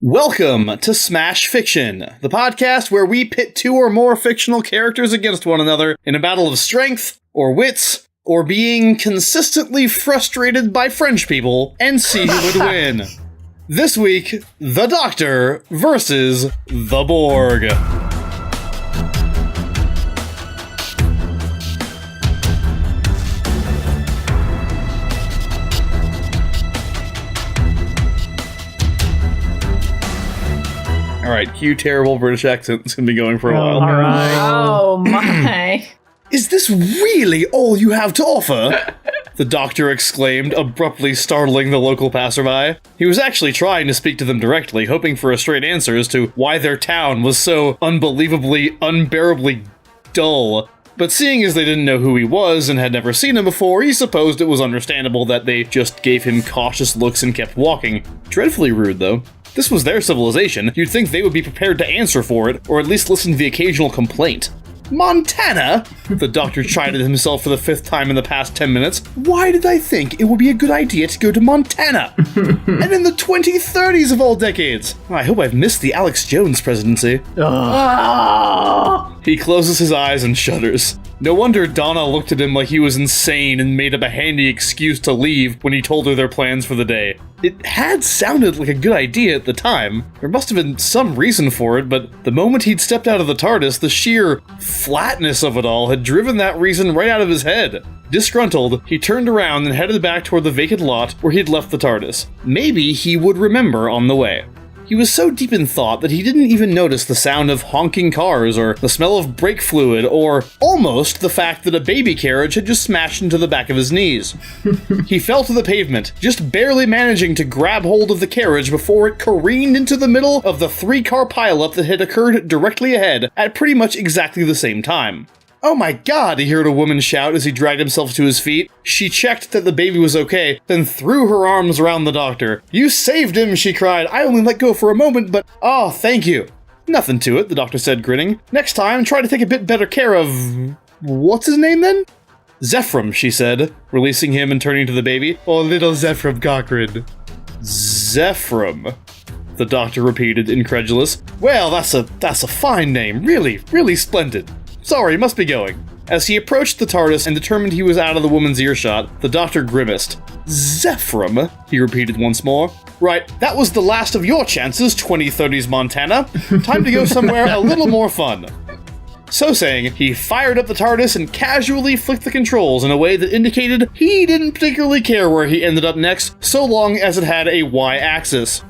Welcome to Smash Fiction, the podcast where we pit two or more fictional characters against one another in a battle of strength, or wits, or being consistently frustrated by French people, and see who would win. This week, the Doctor versus the Borg. Alright, cue terrible British accent. It's going to be going for a while. Alright. Oh my. Is this really all you have to offer? The Doctor exclaimed, abruptly startling the local passerby. He was actually trying to speak to them directly, hoping for a straight answer as to why their town was so unbelievably, unbearably dull. But seeing as they didn't know who he was and had never seen him before, he supposed it was understandable that they just gave him cautious looks and kept walking. Dreadfully rude, though. This was their civilization. You'd think they would be prepared to answer for it, or at least listen to the occasional complaint. Montana? The Doctor chided himself for the fifth time in the past 10 minutes. Why did I think it would be a good idea to go to Montana? And in the 2030s of all decades. I hope I've missed the Alex Jones presidency. He closes his eyes and shudders. No wonder Donna looked at him like he was insane and made up a handy excuse to leave when he told her their plans for the day. It had sounded like a good idea at the time. There must have been some reason for it, but the moment he'd stepped out of the TARDIS, the sheer flatness of it all had driven that reason right out of his head. Disgruntled, he turned around and headed back toward the vacant lot where he'd left the TARDIS. Maybe he would remember on the way. He was so deep in thought that he didn't even notice the sound of honking cars or the smell of brake fluid or almost the fact that a baby carriage had just smashed into the back of his knees. He fell to the pavement, just barely managing to grab hold of the carriage before it careened into the middle of the three-car pileup that had occurred directly ahead at pretty much exactly the same time. "Oh my God," he heard a woman shout as he dragged himself to his feet. She checked that the baby was okay, then threw her arms around the Doctor. "You saved him," she cried. "I only let go for a moment, but oh, thank you." "Nothing to it," the Doctor said, grinning. "Next time, try to take a bit better care of... what's his name, then?" "Zephram," she said, releasing him and turning to the baby. "Oh, little Zephram Cochrane." "Zephram," the Doctor repeated, incredulous. "Well, that's a fine name. Really, really splendid. Sorry, must be going." As he approached the TARDIS and determined he was out of the woman's earshot, the Doctor grimaced. "Zephram," he repeated once more. "Right, that was the last of your chances, 2030s Montana. Time to go somewhere a little more fun." So saying, he fired up the TARDIS and casually flicked the controls in a way that indicated he didn't particularly care where he ended up next, so long as it had a Y-axis.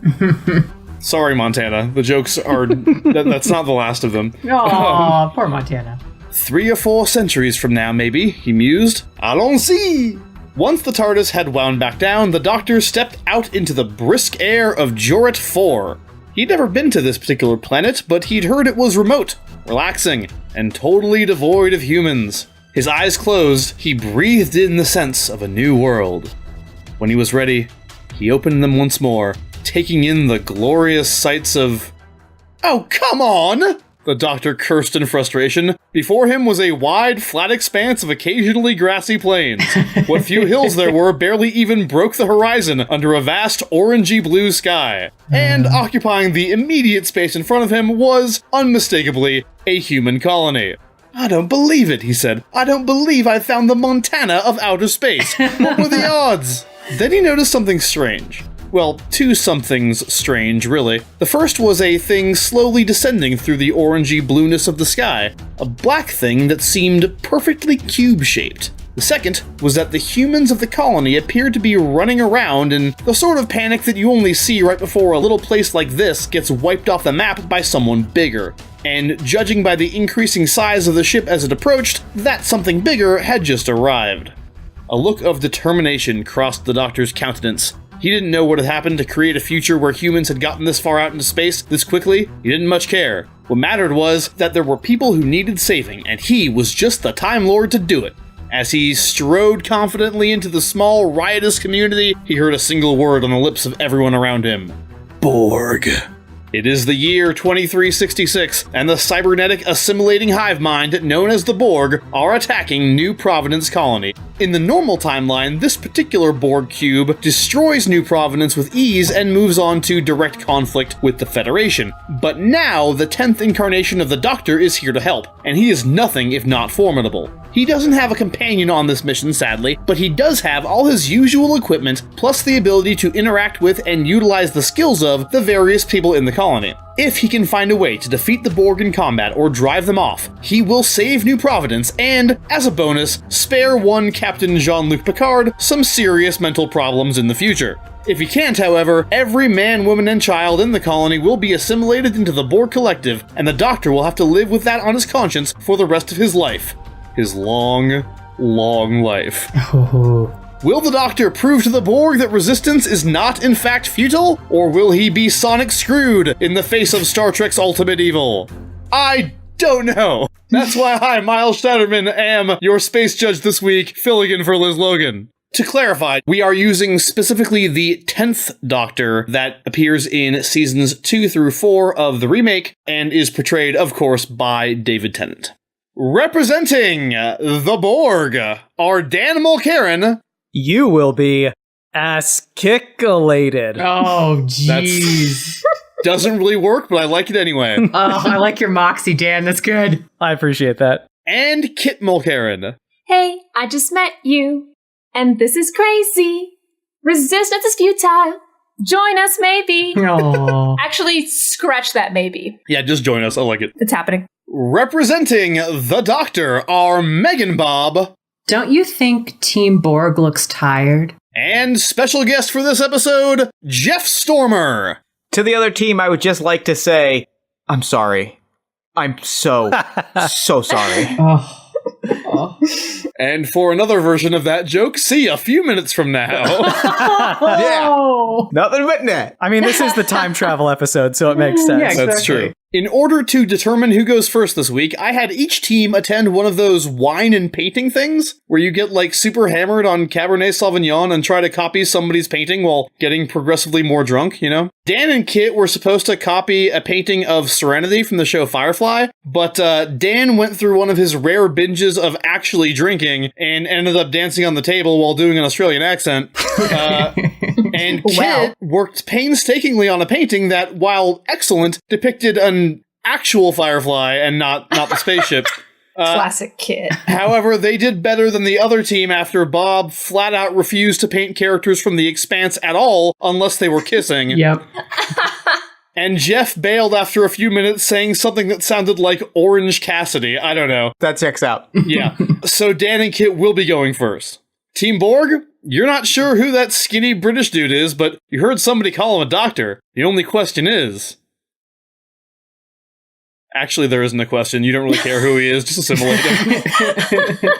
Sorry, Montana. The jokes are... that's not the last of them. Aw, poor Montana. 3 or 4 centuries from now, maybe, he mused. Allons-y! Once the TARDIS had wound back down, the Doctor stepped out into the brisk air of Joret 4. He'd never been to this particular planet, but he'd heard it was remote, relaxing, and totally devoid of humans. His eyes closed, he breathed in the sense of a new world. When he was ready, he opened them once more, taking in the glorious sights of... "Oh, come on!" the Doctor cursed in frustration. Before him was a wide, flat expanse of occasionally grassy plains. What few hills there were barely even broke the horizon under a vast orangey-blue sky. And occupying the immediate space in front of him was, unmistakably, a human colony. "I don't believe it," he said. "I don't believe I found the Montana of outer space. What were the odds?" Then he noticed something strange. Well, 2 somethings strange, really. The first was a thing slowly descending through the orangey blueness of the sky. A black thing that seemed perfectly cube-shaped. The second was that the humans of the colony appeared to be running around in the sort of panic that you only see right before a little place like this gets wiped off the map by someone bigger. And judging by the increasing size of the ship as it approached, that something bigger had just arrived. A look of determination crossed the Doctor's countenance. He didn't know what had happened to create a future where humans had gotten this far out into space this quickly. He didn't much care. What mattered was that there were people who needed saving, and he was just the Time Lord to do it. As he strode confidently into the small, riotous community, he heard a single word on the lips of everyone around him. Borg. It is the year 2366, and the cybernetic assimilating hive mind known as the Borg are attacking New Providence Colony. In the normal timeline, this particular Borg cube destroys New Providence with ease and moves on to direct conflict with the Federation. But now, the 10th incarnation of the Doctor is here to help, and he is nothing if not formidable. He doesn't have a companion on this mission, sadly, but he does have all his usual equipment, plus the ability to interact with and utilize the skills of the various people in the colony. If he can find a way to defeat the Borg in combat or drive them off, he will save New Providence and, as a bonus, spare one Captain Jean-Luc Picard some serious mental problems in the future. If he can't, however, every man, woman, and child in the colony will be assimilated into the Borg collective, and the Doctor will have to live with that on his conscience for the rest of his life. His long, long life. Will the Doctor prove to the Borg that resistance is not in fact futile? Or will he be sonic screwed in the face of Star Trek's ultimate evil? I don't know. That's why I, Miles Shatterman, am your space judge this week, filling in for Liz Logan. To clarify, we are using specifically the 10th Doctor that appears in seasons 2 through 4 of the remake and is portrayed, of course, by David Tennant. Representing the Borg are Dan Mulcairn. You will be ass-kickulated. Oh, jeez. Doesn't really work, but I like it anyway. Oh, I like your moxie, Dan. That's good. I appreciate that. And Kit Mulcairn. Hey, I just met you, and this is crazy. Resistance is futile. Join us, maybe. Oh. Actually, scratch that maybe. Yeah, just join us. I like it. It's happening. Representing the Doctor are Megan Bob. Don't you think Team Borg looks tired? And special guest for this episode, Jeff Stormer. To the other team, I would just like to say, I'm sorry. I'm so sorry. Oh. And for another version of that joke, see a few minutes from now. Oh. Nothing but net. I mean, this is the time travel episode, so it makes sense. Yeah, exactly. That's true. In order to determine who goes first this week, I had each team attend one of those wine and painting things, where you get like super hammered on Cabernet Sauvignon and try to copy somebody's painting while getting progressively more drunk, you know? Dan and Kit were supposed to copy a painting of Serenity from the show Firefly, but Dan went through one of his rare binges of actually drinking and ended up dancing on the table while doing an Australian accent. And Kit worked painstakingly on a painting that, while excellent, depicted an actual Firefly and not the spaceship. Classic Kit. However, they did better than the other team after Bob flat out refused to paint characters from The Expanse at all unless they were kissing. Yep. And Jeff bailed after a few minutes saying something that sounded like Orange Cassidy. I don't know. That checks out. Yeah. So Dan and Kit will be going first. Team Borg, you're not sure who that skinny British dude is, but you heard somebody call him a doctor. The only question is... Actually, there isn't a question. You don't really care who he is. Just assimilate him.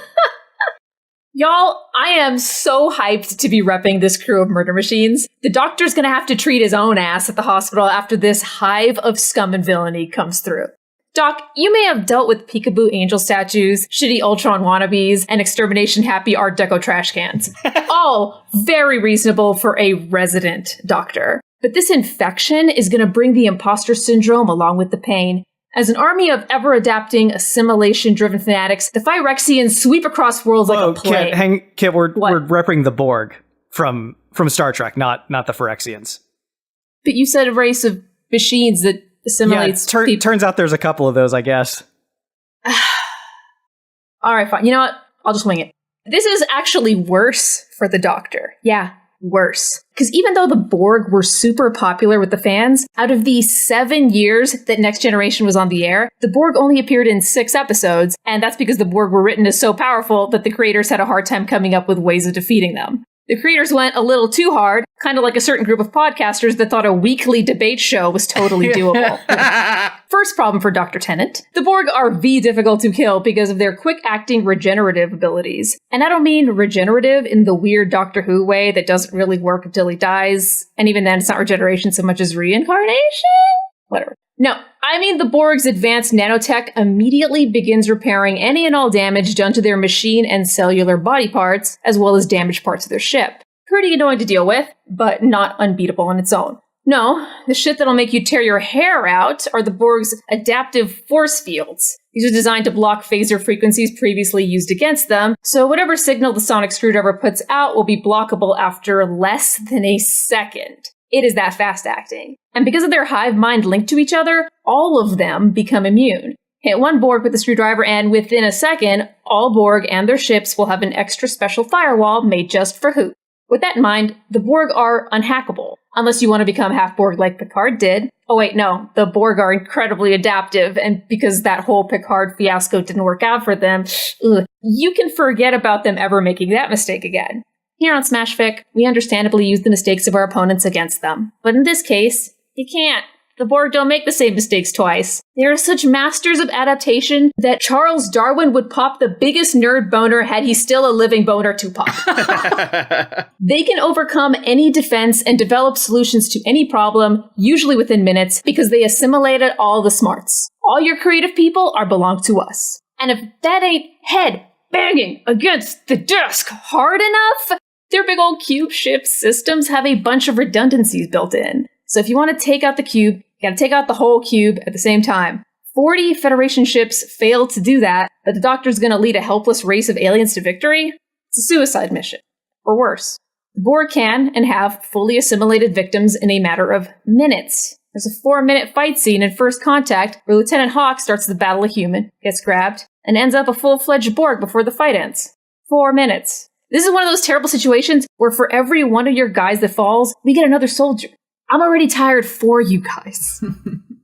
Y'all, I am so hyped to be repping this crew of murder machines. The Doctor's gonna have to treat his own ass at the hospital after this hive of scum and villainy comes through. Doc, you may have dealt with peekaboo angel statues, shitty Ultron wannabes, and extermination-happy Art Deco trash cans. All very reasonable for a resident Doctor. But this infection is gonna bring the imposter syndrome along with the pain. As an army of ever-adapting, assimilation-driven fanatics, the Phyrexians sweep across worlds like a plague. Kit, we're repping the Borg from Star Trek, not the Phyrexians. But you said a race of machines that assimilates people. Turns out there's a couple of those, I guess. All right, fine. You know what? I'll just wing it. This is actually worse for the Doctor. Yeah, worse. Because even though the Borg were super popular with the fans, out of the 7 years that Next Generation was on the air, the Borg only appeared in 6 episodes, and that's because the Borg were written as so powerful that the creators had a hard time coming up with ways of defeating them. The creators went a little too hard, kind of like a certain group of podcasters that thought a weekly debate show was totally doable. First problem for Dr. Tennant. The Borg are difficult to kill because of their quick-acting regenerative abilities. And I don't mean regenerative in the weird Doctor Who way that doesn't really work until he dies, and even then it's not regeneration so much as reincarnation? Whatever. No, I mean the Borg's advanced nanotech immediately begins repairing any and all damage done to their machine and cellular body parts, as well as damaged parts of their ship. Pretty annoying to deal with, but not unbeatable on its own. No, the shit that'll make you tear your hair out are the Borg's adaptive force fields. These are designed to block phaser frequencies previously used against them, so whatever signal the sonic screwdriver puts out will be blockable after less than a second. It is that fast acting. And because of their hive mind linked to each other, all of them become immune. Hit one Borg with the screwdriver and within a second, all Borg and their ships will have an extra special firewall made just for Who. With that in mind, the Borg are unhackable, unless you want to become half Borg like Picard did. Oh wait, no, the Borg are incredibly adaptive, and because that whole Picard fiasco didn't work out for them, you can forget about them ever making that mistake again. Here on Smashfic, we understandably use the mistakes of our opponents against them. But in this case, you can't. The Borg don't make the same mistakes twice. They are such masters of adaptation that Charles Darwin would pop the biggest nerd boner had he still a living boner to pop. They can overcome any defense and develop solutions to any problem, usually within minutes, because they assimilated all the smarts. All your creative people are belong to us. And if that ain't head banging against the desk hard enough, their big old cube ship systems have a bunch of redundancies built in. So if you want to take out the cube, you gotta take out the whole cube at the same time. 40 Federation ships failed to do that, but the Doctor's gonna lead a helpless race of aliens to victory? It's a suicide mission. Or worse. The Borg can and have fully assimilated victims in a matter of minutes. There's a 4-minute fight scene in First Contact where Lieutenant Hawk starts the Battle of Human, gets grabbed, and ends up a full-fledged Borg before the fight ends. 4 minutes. This is one of those terrible situations where for every one of your guys that falls, we get another soldier. I'm already tired for you guys.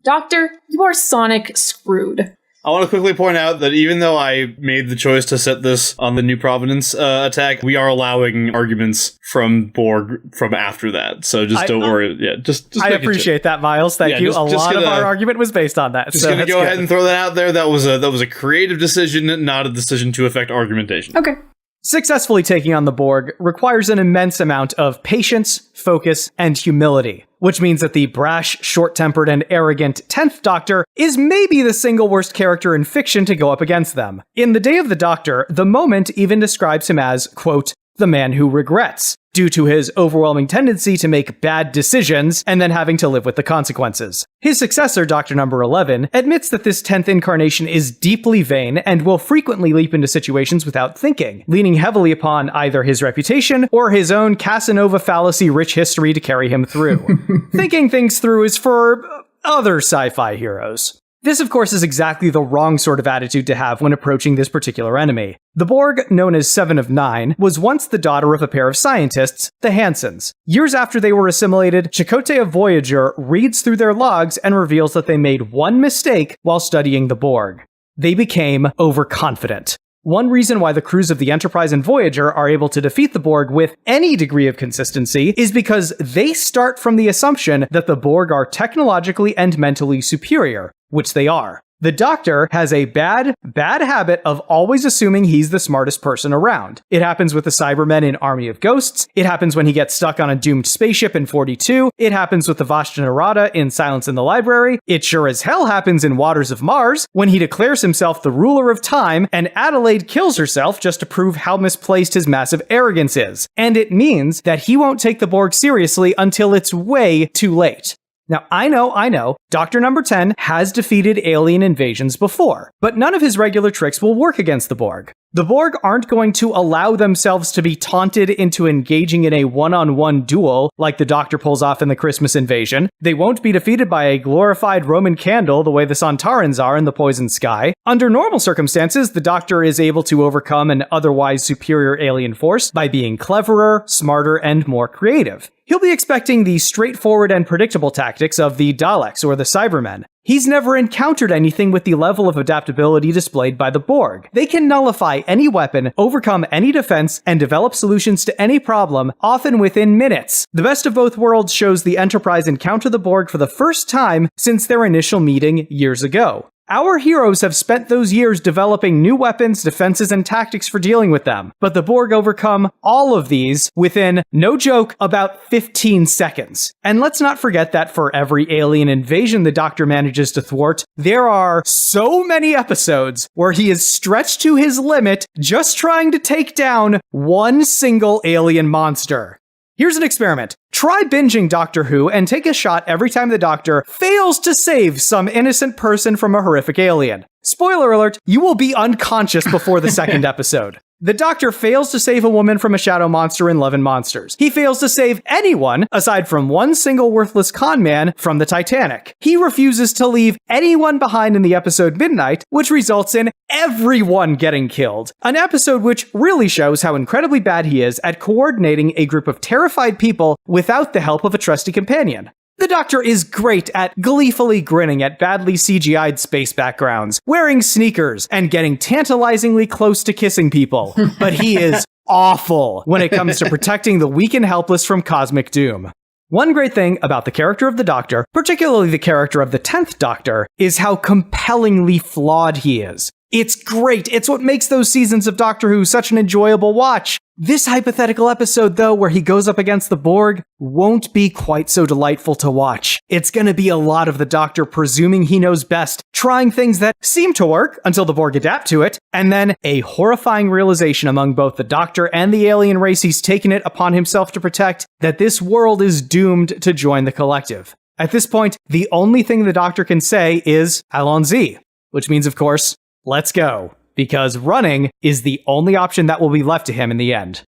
Doctor, you are sonic screwed. I want to quickly point out that even though I made the choice to set this on the New Providence attack, we are allowing arguments from Borg from after that. So just don't worry. Yeah, just I appreciate that, Miles. Thank you. A lot of our argument was based on that. Just gonna go ahead and throw that out there. That was a creative decision, not a decision to affect argumentation. Okay. Successfully taking on the Borg requires an immense amount of patience, focus, and humility, which means that the brash, short-tempered, and arrogant 10th Doctor is maybe the single worst character in fiction to go up against them. In The Day of the Doctor, The Moment even describes him as, quote, the man who regrets, due to his overwhelming tendency to make bad decisions and then having to live with the consequences. His successor, Doctor Number 11, admits that this 10th incarnation is deeply vain and will frequently leap into situations without thinking, leaning heavily upon either his reputation or his own Casanova fallacy-rich history to carry him through. Thinking things through is for other sci-fi heroes. This, of course, is exactly the wrong sort of attitude to have when approaching this particular enemy. The Borg, known as 7 of 9, was once the daughter of a pair of scientists, the Hansons. Years after they were assimilated, Chakotay of Voyager reads through their logs and reveals that they made one mistake while studying the Borg. They became overconfident. One reason why the crews of the Enterprise and Voyager are able to defeat the Borg with any degree of consistency is because they start from the assumption that the Borg are technologically and mentally superior, which they are. The Doctor has a bad habit of always assuming he's the smartest person around. It happens with the Cybermen in Army of Ghosts. It happens when he gets stuck on a doomed spaceship in 42. It happens with the Vashta Nerada in Silence in the Library. It sure as hell happens in Waters of Mars when he declares himself the ruler of time and Adelaide kills herself just to prove how misplaced his massive arrogance is. And it means that he won't take the Borg seriously until it's way too late. Now, I know, Doctor Number 10 has defeated alien invasions before, but none of his regular tricks will work against the Borg. The Borg aren't going to allow themselves to be taunted into engaging in a one-on-one duel like the Doctor pulls off in the Christmas Invasion. They won't be defeated by a glorified Roman candle the way the Sontarans are in The Poison Sky. Under normal circumstances, the Doctor is able to overcome an otherwise superior alien force by being cleverer, smarter, and more creative. He'll be expecting the straightforward and predictable tactics of the Daleks or the Cybermen. He's never encountered anything with the level of adaptability displayed by the Borg. They can nullify any weapon, overcome any defense, and develop solutions to any problem, often within minutes. The Best of Both Worlds shows the Enterprise encounter the Borg for the first time since their initial meeting years ago. Our heroes have spent those years developing new weapons, defenses, and tactics for dealing with them, but the Borg overcome all of these within, no joke, about 15 seconds. And let's not forget that for every alien invasion the Doctor manages to thwart, there are so many episodes where he is stretched to his limit just trying to take down one single alien monster. Here's an experiment. Try binging Doctor Who and take a shot every time the Doctor fails to save some innocent person from a horrific alien. Spoiler alert, you will be unconscious before the second episode. The Doctor fails to save a woman from a shadow monster in Love and Monsters. He fails to save anyone, aside from one single worthless con man, from the Titanic. He refuses to leave anyone behind in the episode Midnight, which results in everyone getting killed. An episode which really shows how incredibly bad he is at coordinating a group of terrified people without the help of a trusty companion. The Doctor is great at gleefully grinning at badly CGI'd space backgrounds, wearing sneakers, and getting tantalizingly close to kissing people. But he is awful when it comes to protecting the weak and helpless from cosmic doom. One great thing about the character of the Doctor, particularly the character of the 10th Doctor, is how compellingly flawed he is. It's great. It's what makes those seasons of Doctor Who such an enjoyable watch. This hypothetical episode, though, where he goes up against the Borg, won't be quite so delightful to watch. It's gonna be a lot of the Doctor presuming he knows best, trying things that seem to work until the Borg adapt to it, and then a horrifying realization among both the Doctor and the alien race he's taken it upon himself to protect that this world is doomed to join the collective. At this point, the only thing the Doctor can say is Allons-y, which means, of course, let's go, because running is the only option that will be left to him in the end.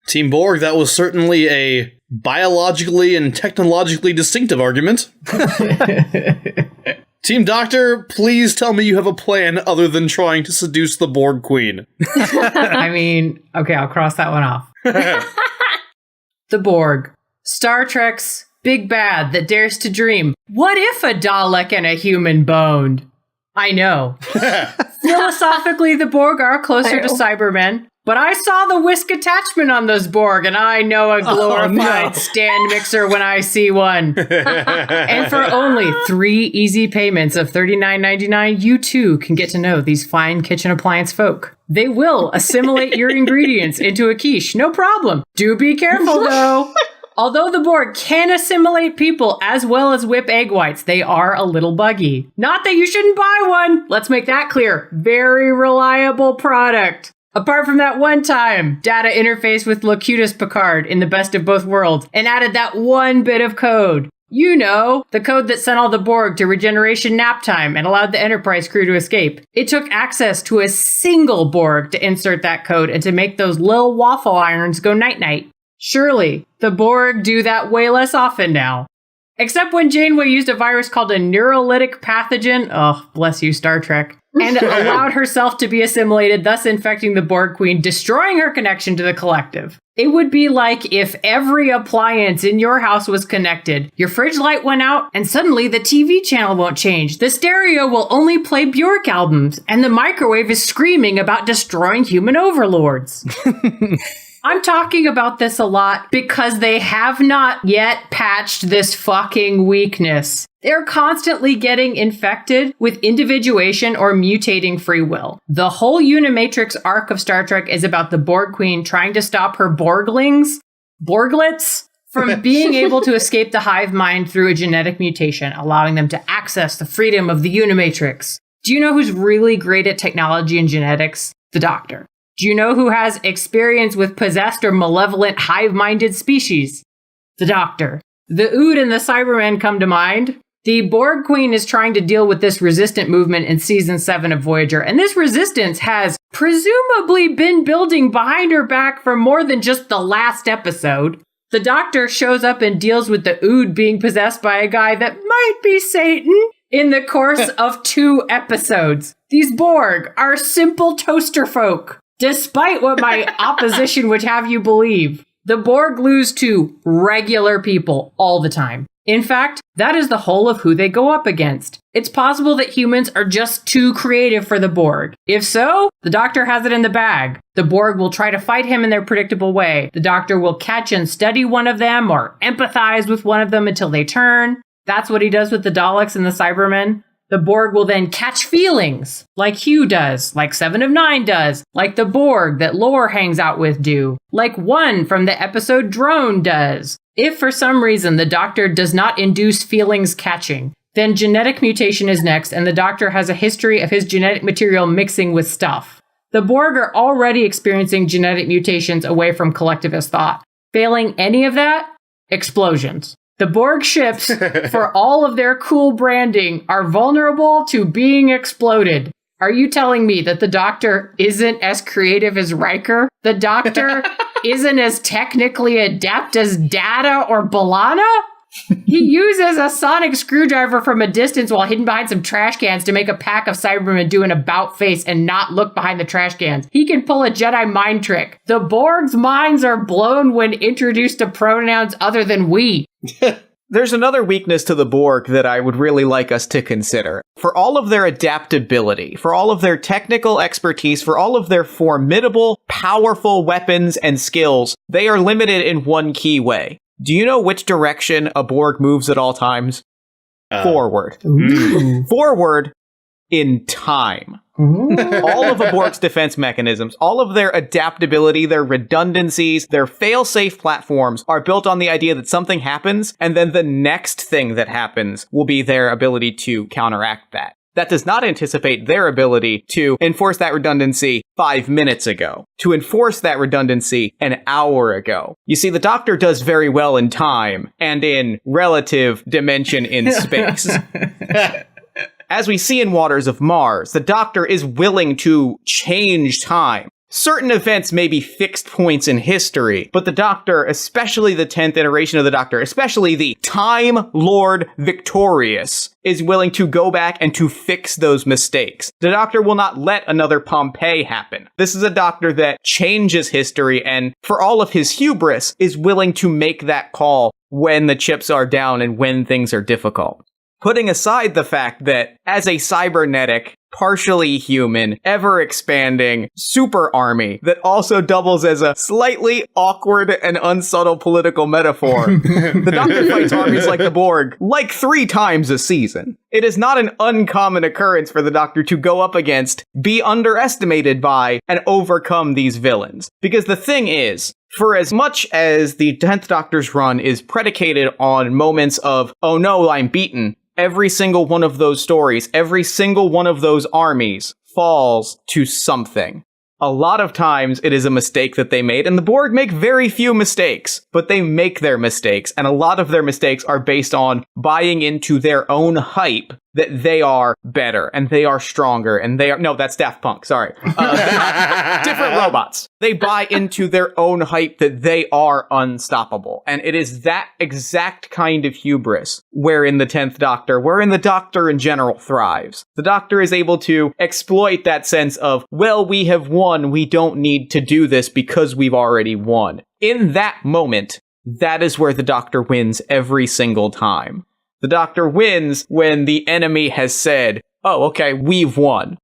Team Borg, that was certainly a biologically and technologically distinctive argument. Team Doctor, please tell me you have a plan other than trying to seduce the Borg Queen. I mean, okay, I'll cross that one off. The Borg. Star Trek's big bad that dares to dream. What if a Dalek and a human boned? I know. Philosophically, the Borg are closer to Cybermen, but I saw the whisk attachment on those Borg, and I know a glorified stand mixer when I see one. And for only 3 easy payments of $39.99, you too can get to know these fine kitchen appliance folk. They will assimilate your ingredients into a quiche, no problem. Do be careful, though. Although the Borg can assimilate people as well as whip egg whites, they are a little buggy. Not that you shouldn't buy one. Let's make that clear. Very reliable product. Apart from that one time, Data interfaced with Locutus Picard in the Best of Both Worlds and added that one bit of code. You know, the code that sent all the Borg to regeneration nap time and allowed the Enterprise crew to escape. It took access to a single Borg to insert that code and to make those little waffle irons go night-night. Surely, the Borg do that way less often now. Except when Janeway used a virus called a neurolytic pathogen, oh, bless you, Star Trek, and allowed herself to be assimilated, thus infecting the Borg Queen, destroying her connection to the collective. It would be like if every appliance in your house was connected, your fridge light went out, and suddenly the TV channel won't change, the stereo will only play Bjork albums, and the microwave is screaming about destroying human overlords. I'm talking about this a lot because they have not yet patched this fucking weakness. They're constantly getting infected with individuation or mutating free will. The whole Unimatrix arc of Star Trek is about the Borg Queen trying to stop her Borglets, from being able to escape the hive mind through a genetic mutation, allowing them to access the freedom of the Unimatrix. Do you know who's really great at technology and genetics? The Doctor. Do you know who has experience with possessed or malevolent hive-minded species? The Doctor. The Ood and the Cybermen come to mind. The Borg Queen is trying to deal with this resistant movement in Season 7 of Voyager, and this resistance has presumably been building behind her back for more than just the last episode. The Doctor shows up and deals with the Ood being possessed by a guy that might be Satan in the course of 2 episodes. These Borg are simple toaster folk. Despite what my opposition would have you believe, the Borg lose to regular people all the time. In fact, that is the whole of who they go up against. It's possible that humans are just too creative for the Borg. If so, the Doctor has it in the bag. The Borg will try to fight him in their predictable way. The Doctor will catch and study one of them or empathize with one of them until they turn. That's what he does with the Daleks and the Cybermen. The Borg will then catch feelings, like Hugh does, like 7 of 9 does, like the Borg that Lore hangs out with do, like one from the episode Drone does. If for some reason the Doctor does not induce feelings catching, then genetic mutation is next, and the Doctor has a history of his genetic material mixing with stuff. The Borg are already experiencing genetic mutations away from collectivist thought. Failing any of that, explosions. The Borg ships, for all of their cool branding, are vulnerable to being exploded. Are you telling me that the Doctor isn't as creative as Riker? The Doctor isn't as technically adept as Data or B'Elanna? He uses a sonic screwdriver from a distance while hidden behind some trash cans to make a pack of Cybermen do an about face and not look behind the trash cans. He can pull a Jedi mind trick. The Borg's minds are blown when introduced to pronouns other than we. There's another weakness to the Borg that I would really like us to consider. For all of their adaptability, for all of their technical expertise, for all of their formidable, powerful weapons and skills, they are limited in one key way. Do you know which direction a Borg moves at all times? Forward. Forward in time. All of a Borg's defense mechanisms, all of their adaptability, their redundancies, their fail-safe platforms are built on the idea that something happens, and then the next thing that happens will be their ability to counteract that. That does not anticipate their ability to enforce that redundancy 5 minutes ago, to enforce that redundancy an hour ago. You see, the Doctor does very well in time and in relative dimension in space. As we see in Waters of Mars, the Doctor is willing to change time. Certain events may be fixed points in history, but the Doctor, especially the 10th iteration of the Doctor, especially the Time Lord Victorious, is willing to go back and to fix those mistakes. The Doctor will not let another Pompeii happen. This is a Doctor that changes history and, for all of his hubris, is willing to make that call when the chips are down and when things are difficult. Putting aside the fact that, as a cybernetic, partially human, ever-expanding super army that also doubles as a slightly awkward and unsubtle political metaphor, the Doctor fights armies like the Borg like 3 times a season. It is not an uncommon occurrence for the Doctor to go up against, be underestimated by, and overcome these villains. Because the thing is, for as much as the 10th Doctor's run is predicated on moments of, oh no, I'm beaten, every single one of those stories, every single one of those armies falls to something. A lot of times it is a mistake that they made, and the Borg make very few mistakes, but they make their mistakes, and a lot of their mistakes are based on buying into their own hype that they are better, and they are stronger, and they are... No, that's Daft Punk, sorry. Different robots. They buy into their own hype that they are unstoppable, and it is that exact kind of hubris wherein the 10th Doctor, wherein the Doctor in general thrives. The Doctor is able to exploit that sense of, well, we have won, we don't need to do this because we've already won. In that moment, that is where the Doctor wins every single time. The Doctor wins when the enemy has said, oh, okay, we've won.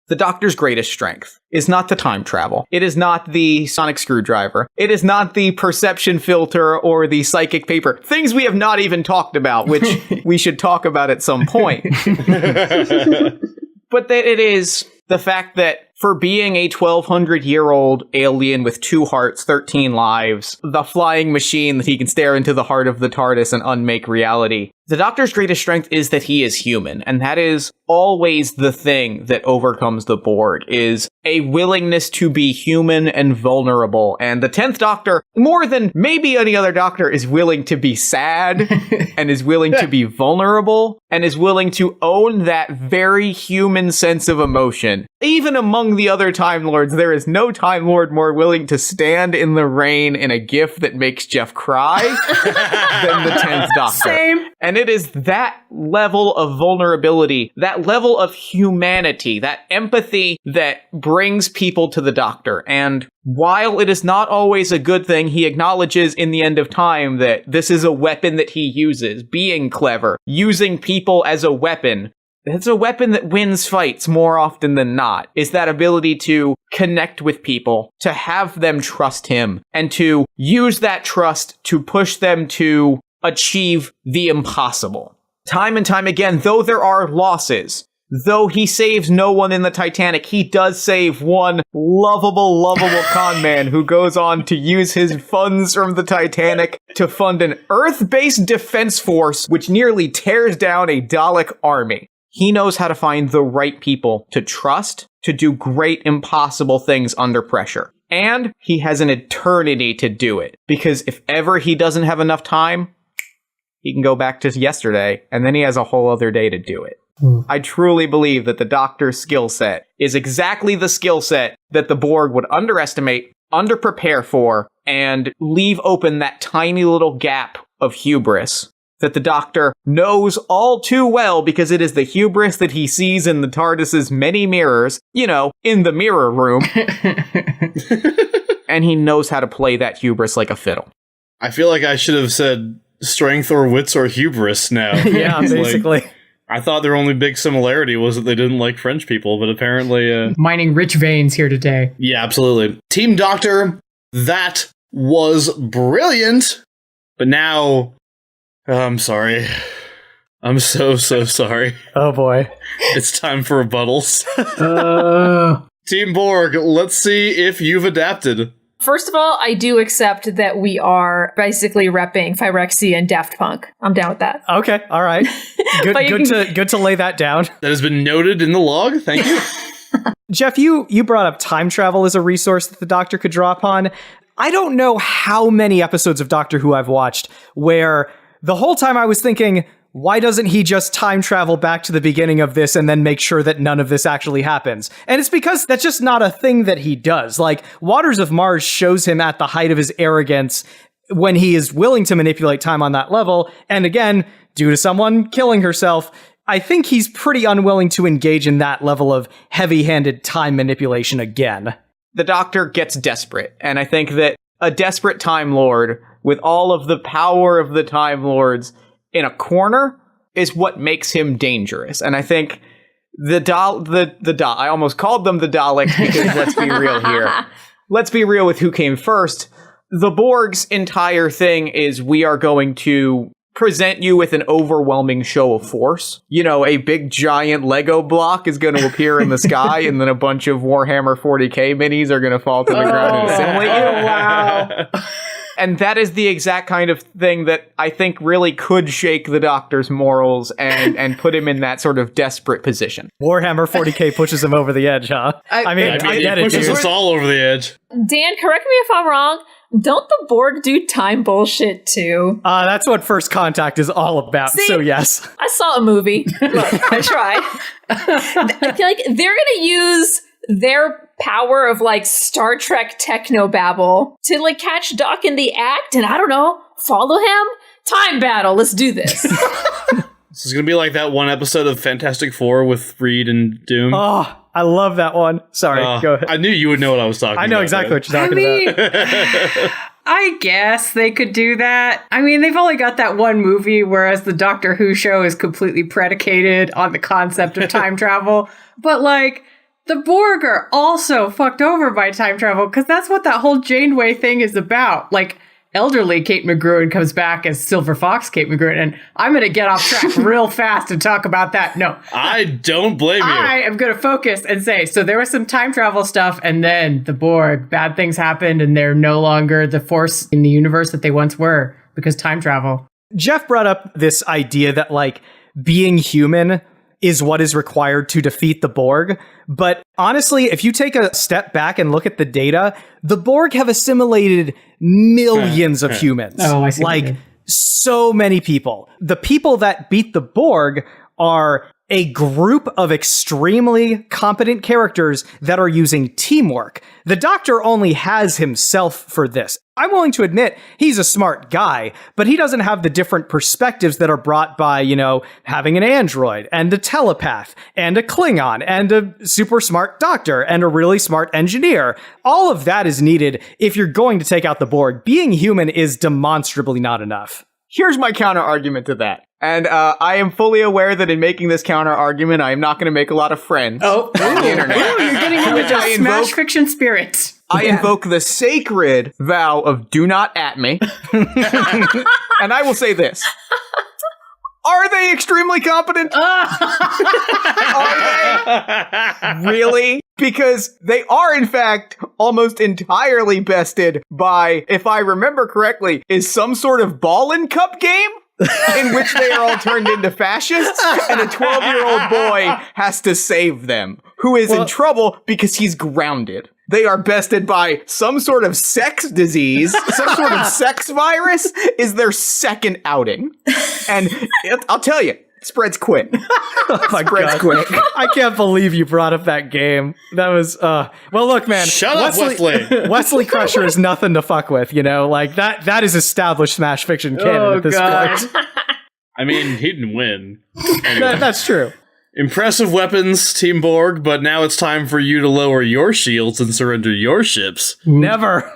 The Doctor's greatest strength is not the time travel. It is not the sonic screwdriver. It is not the perception filter or the psychic paper. Things we have not even talked about, which we should talk about at some point. But that it is the fact that for being a 1,200-year-old alien with 2 hearts, 13 lives, the flying machine that he can stare into the heart of the TARDIS and unmake reality, the Doctor's greatest strength is that he is human, and that is always the thing that overcomes the Borg, is a willingness to be human and vulnerable. And the 10th Doctor, more than maybe any other Doctor, is willing to be sad, and is willing to be vulnerable, and is willing to own that very human sense of emotion. Even among the other Time Lords, there is no Time Lord more willing to stand in the rain in a gif that makes Jeff cry than the 10th Doctor. Same. And it is that level of vulnerability, that level of humanity, that empathy that brings people to the Doctor. And while it is not always a good thing, he acknowledges in the end of time that this is a weapon that he uses, being clever, using people as a weapon. It's a weapon that wins fights more often than not, is that ability to connect with people, to have them trust him, and to use that trust to push them to achieve the impossible. Time and time again, though there are losses, though he saves no one in the Titanic, he does save one lovable con man who goes on to use his funds from the Titanic to fund an Earth-based defense force which nearly tears down a Dalek army. He knows how to find the right people to trust, to do great impossible things under pressure. And he has an eternity to do it, because if ever he doesn't have enough time, he can go back to yesterday, and then he has a whole other day to do it. I truly believe that the Doctor's skill set is exactly the skill set that the Borg would underestimate, underprepare for, and leave open that tiny little gap of hubris that the Doctor knows all too well because it is the hubris that he sees in the TARDIS's many mirrors, in the mirror room. And he knows how to play that hubris like a fiddle. I feel like I should have said strength or wits or hubris now. Yeah, basically. I thought their only big similarity was that they didn't like French people, but apparently... Mining rich veins here today. Yeah, absolutely. Team Doctor, that was brilliant. But now... I'm sorry. I'm so sorry. Oh boy. It's time for rebuttals. Team Borg, let's see if you've adapted. First of all, I do accept that we are basically repping Phyrexia and Daft Punk. I'm down with that. Okay, all right. Good to lay that down. That has been noted in the log. Thank you. Jeff, you brought up time travel as a resource that the Doctor could draw upon. I don't know how many episodes of Doctor Who I've watched where the whole time I was thinking, why doesn't he just time travel back to the beginning of this and then make sure that none of this actually happens? And it's because that's just not a thing that he does. Like, Waters of Mars shows him at the height of his arrogance when he is willing to manipulate time on that level. And again, due to someone killing herself, I think he's pretty unwilling to engage in that level of heavy-handed time manipulation again. The Doctor gets desperate, and I think that a desperate Time Lord with all of the power of the Time Lords in a corner is what makes him dangerous. And I think I almost called them the Daleks because let's be real here. Let's be real with who came first. The Borg's entire thing is we are going to present you with an overwhelming show of force. A big giant Lego block is going to appear in the sky and then a bunch of Warhammer 40k minis are going to fall to the ground and assimilate you. Wow. And that is the exact kind of thing that I think really could shake the Doctor's morals and put him in that sort of desperate position. Warhammer 40k pushes him over the edge, huh? I get it, pushes dude. us all over the edge. Dan, correct me if I'm wrong. Don't the Borg do time bullshit too? That's what First Contact is all about, See, so yes. I saw a movie. Look, I tried. I feel like they're going to use their power of Star Trek technobabble to catch Doc in the act and I don't know, follow him? Time battle, let's do this. This is going to be like that one episode of Fantastic Four with Reed and Doom. Oh, I love that one. Sorry, go ahead. I knew you would know what I was talking about. I know exactly what you're talking about. I guess they could do that. I mean, they've only got that one movie, whereas the Doctor Who show is completely predicated on the concept of time travel. But the Borg are also fucked over by time travel because that's what that whole Janeway thing is about. Elderly Kate McGruin comes back as Silver Fox Kate McGruin, and I'm going to get off track real fast and talk about that. No. I don't blame you. I am going to focus and say, so there was some time travel stuff, and then the Borg, bad things happened, and they're no longer the force in the universe that they once were because time travel. Jeff brought up this idea that, being human is what is required to defeat the Borg. But honestly, if you take a step back and look at the data, the Borg have assimilated millions of humans. Oh, I see. So many people. The people that beat the Borg are a group of extremely competent characters that are using teamwork. The Doctor only has himself for this. I'm willing to admit he's a smart guy, but he doesn't have the different perspectives that are brought by, having an android and a telepath and a Klingon and a super smart doctor and a really smart engineer. All of that is needed if you're going to take out the Borg. Being human is demonstrably not enough. Here's my counter argument to that. And I am fully aware that in making this counter argument, I am not going to make a lot of friends on the internet. You're getting into the smash fiction spirit. I invoke the sacred vow of do not at me. And I will say this. Are they extremely competent? Are they? Really? Because they are, in fact, almost entirely bested by, if I remember correctly, is some sort of ball and cup game? In which they are all turned into fascists, and a 12-year-old boy has to save them, who is in trouble because he's grounded. they are bested by some sort of sex disease, some sort of sex virus is their second outing. And I'll tell you, it spreads quick. Oh my God. Quick. I can't believe you brought up that game. That was, well, look, man. Shut up, Wesley. Wesley Crusher is nothing to fuck with, you know? Like, that is established Smash Fiction canon at this point. I mean, he didn't win. That's true. Impressive weapons, Team Borg, but now it's time for you to lower your shields and surrender your ships. Never.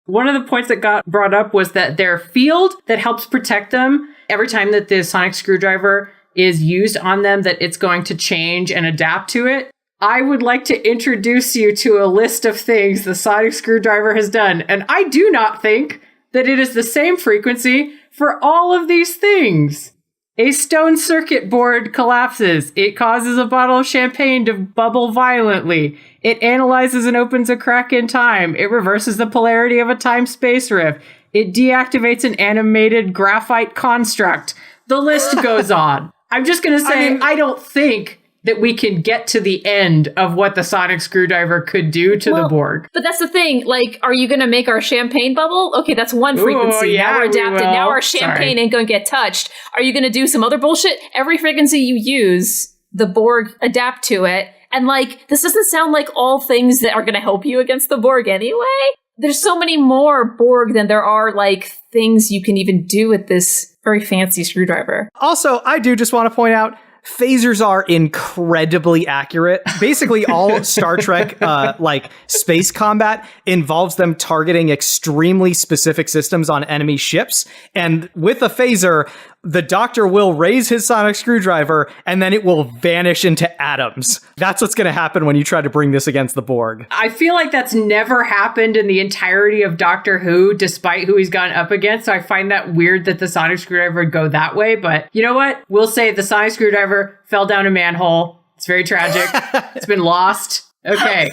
One of the points that got brought up was that their field that helps protect them, every time that the sonic screwdriver is used on them, that it's going to change and adapt to it. I would like to introduce you to a list of things the sonic screwdriver has done, and I do not think that it is the same frequency for all of these things. A stone circuit board collapses. It causes a bottle of champagne to bubble violently. It analyzes and opens a crack in time. It reverses the polarity of a time-space rift. It deactivates an animated graphite construct. The list goes on. I'm just going to say, I don't think that we can get to the end of what the sonic screwdriver could do to the Borg. But that's the thing. Like, are you going to make our champagne bubble? Okay, that's one frequency. Yeah, now we're adapted. we will. Now our champagne ain't going to get touched. Are you going to do some other bullshit? Every frequency you use, the Borg adapt to it. And, like, this doesn't sound like all things that are going to help you against the Borg anyway. There's so many more Borg than there are, like, things you can even do with this very fancy screwdriver. Also, I do just want to point out, phasers are incredibly accurate. Basically, all Star Trek, like space combat involves them targeting extremely specific systems on enemy ships. And with a phaser, the Doctor will raise his sonic screwdriver and then it will vanish into atoms. That's what's going to happen when you try to bring this against the Borg. I feel like that's never happened in the entirety of Doctor Who, despite who he's gone up against. So I find that weird that the sonic screwdriver would go that way. But you know what? We'll say the sonic screwdriver fell down a manhole. It's very tragic. It's been lost. Okay.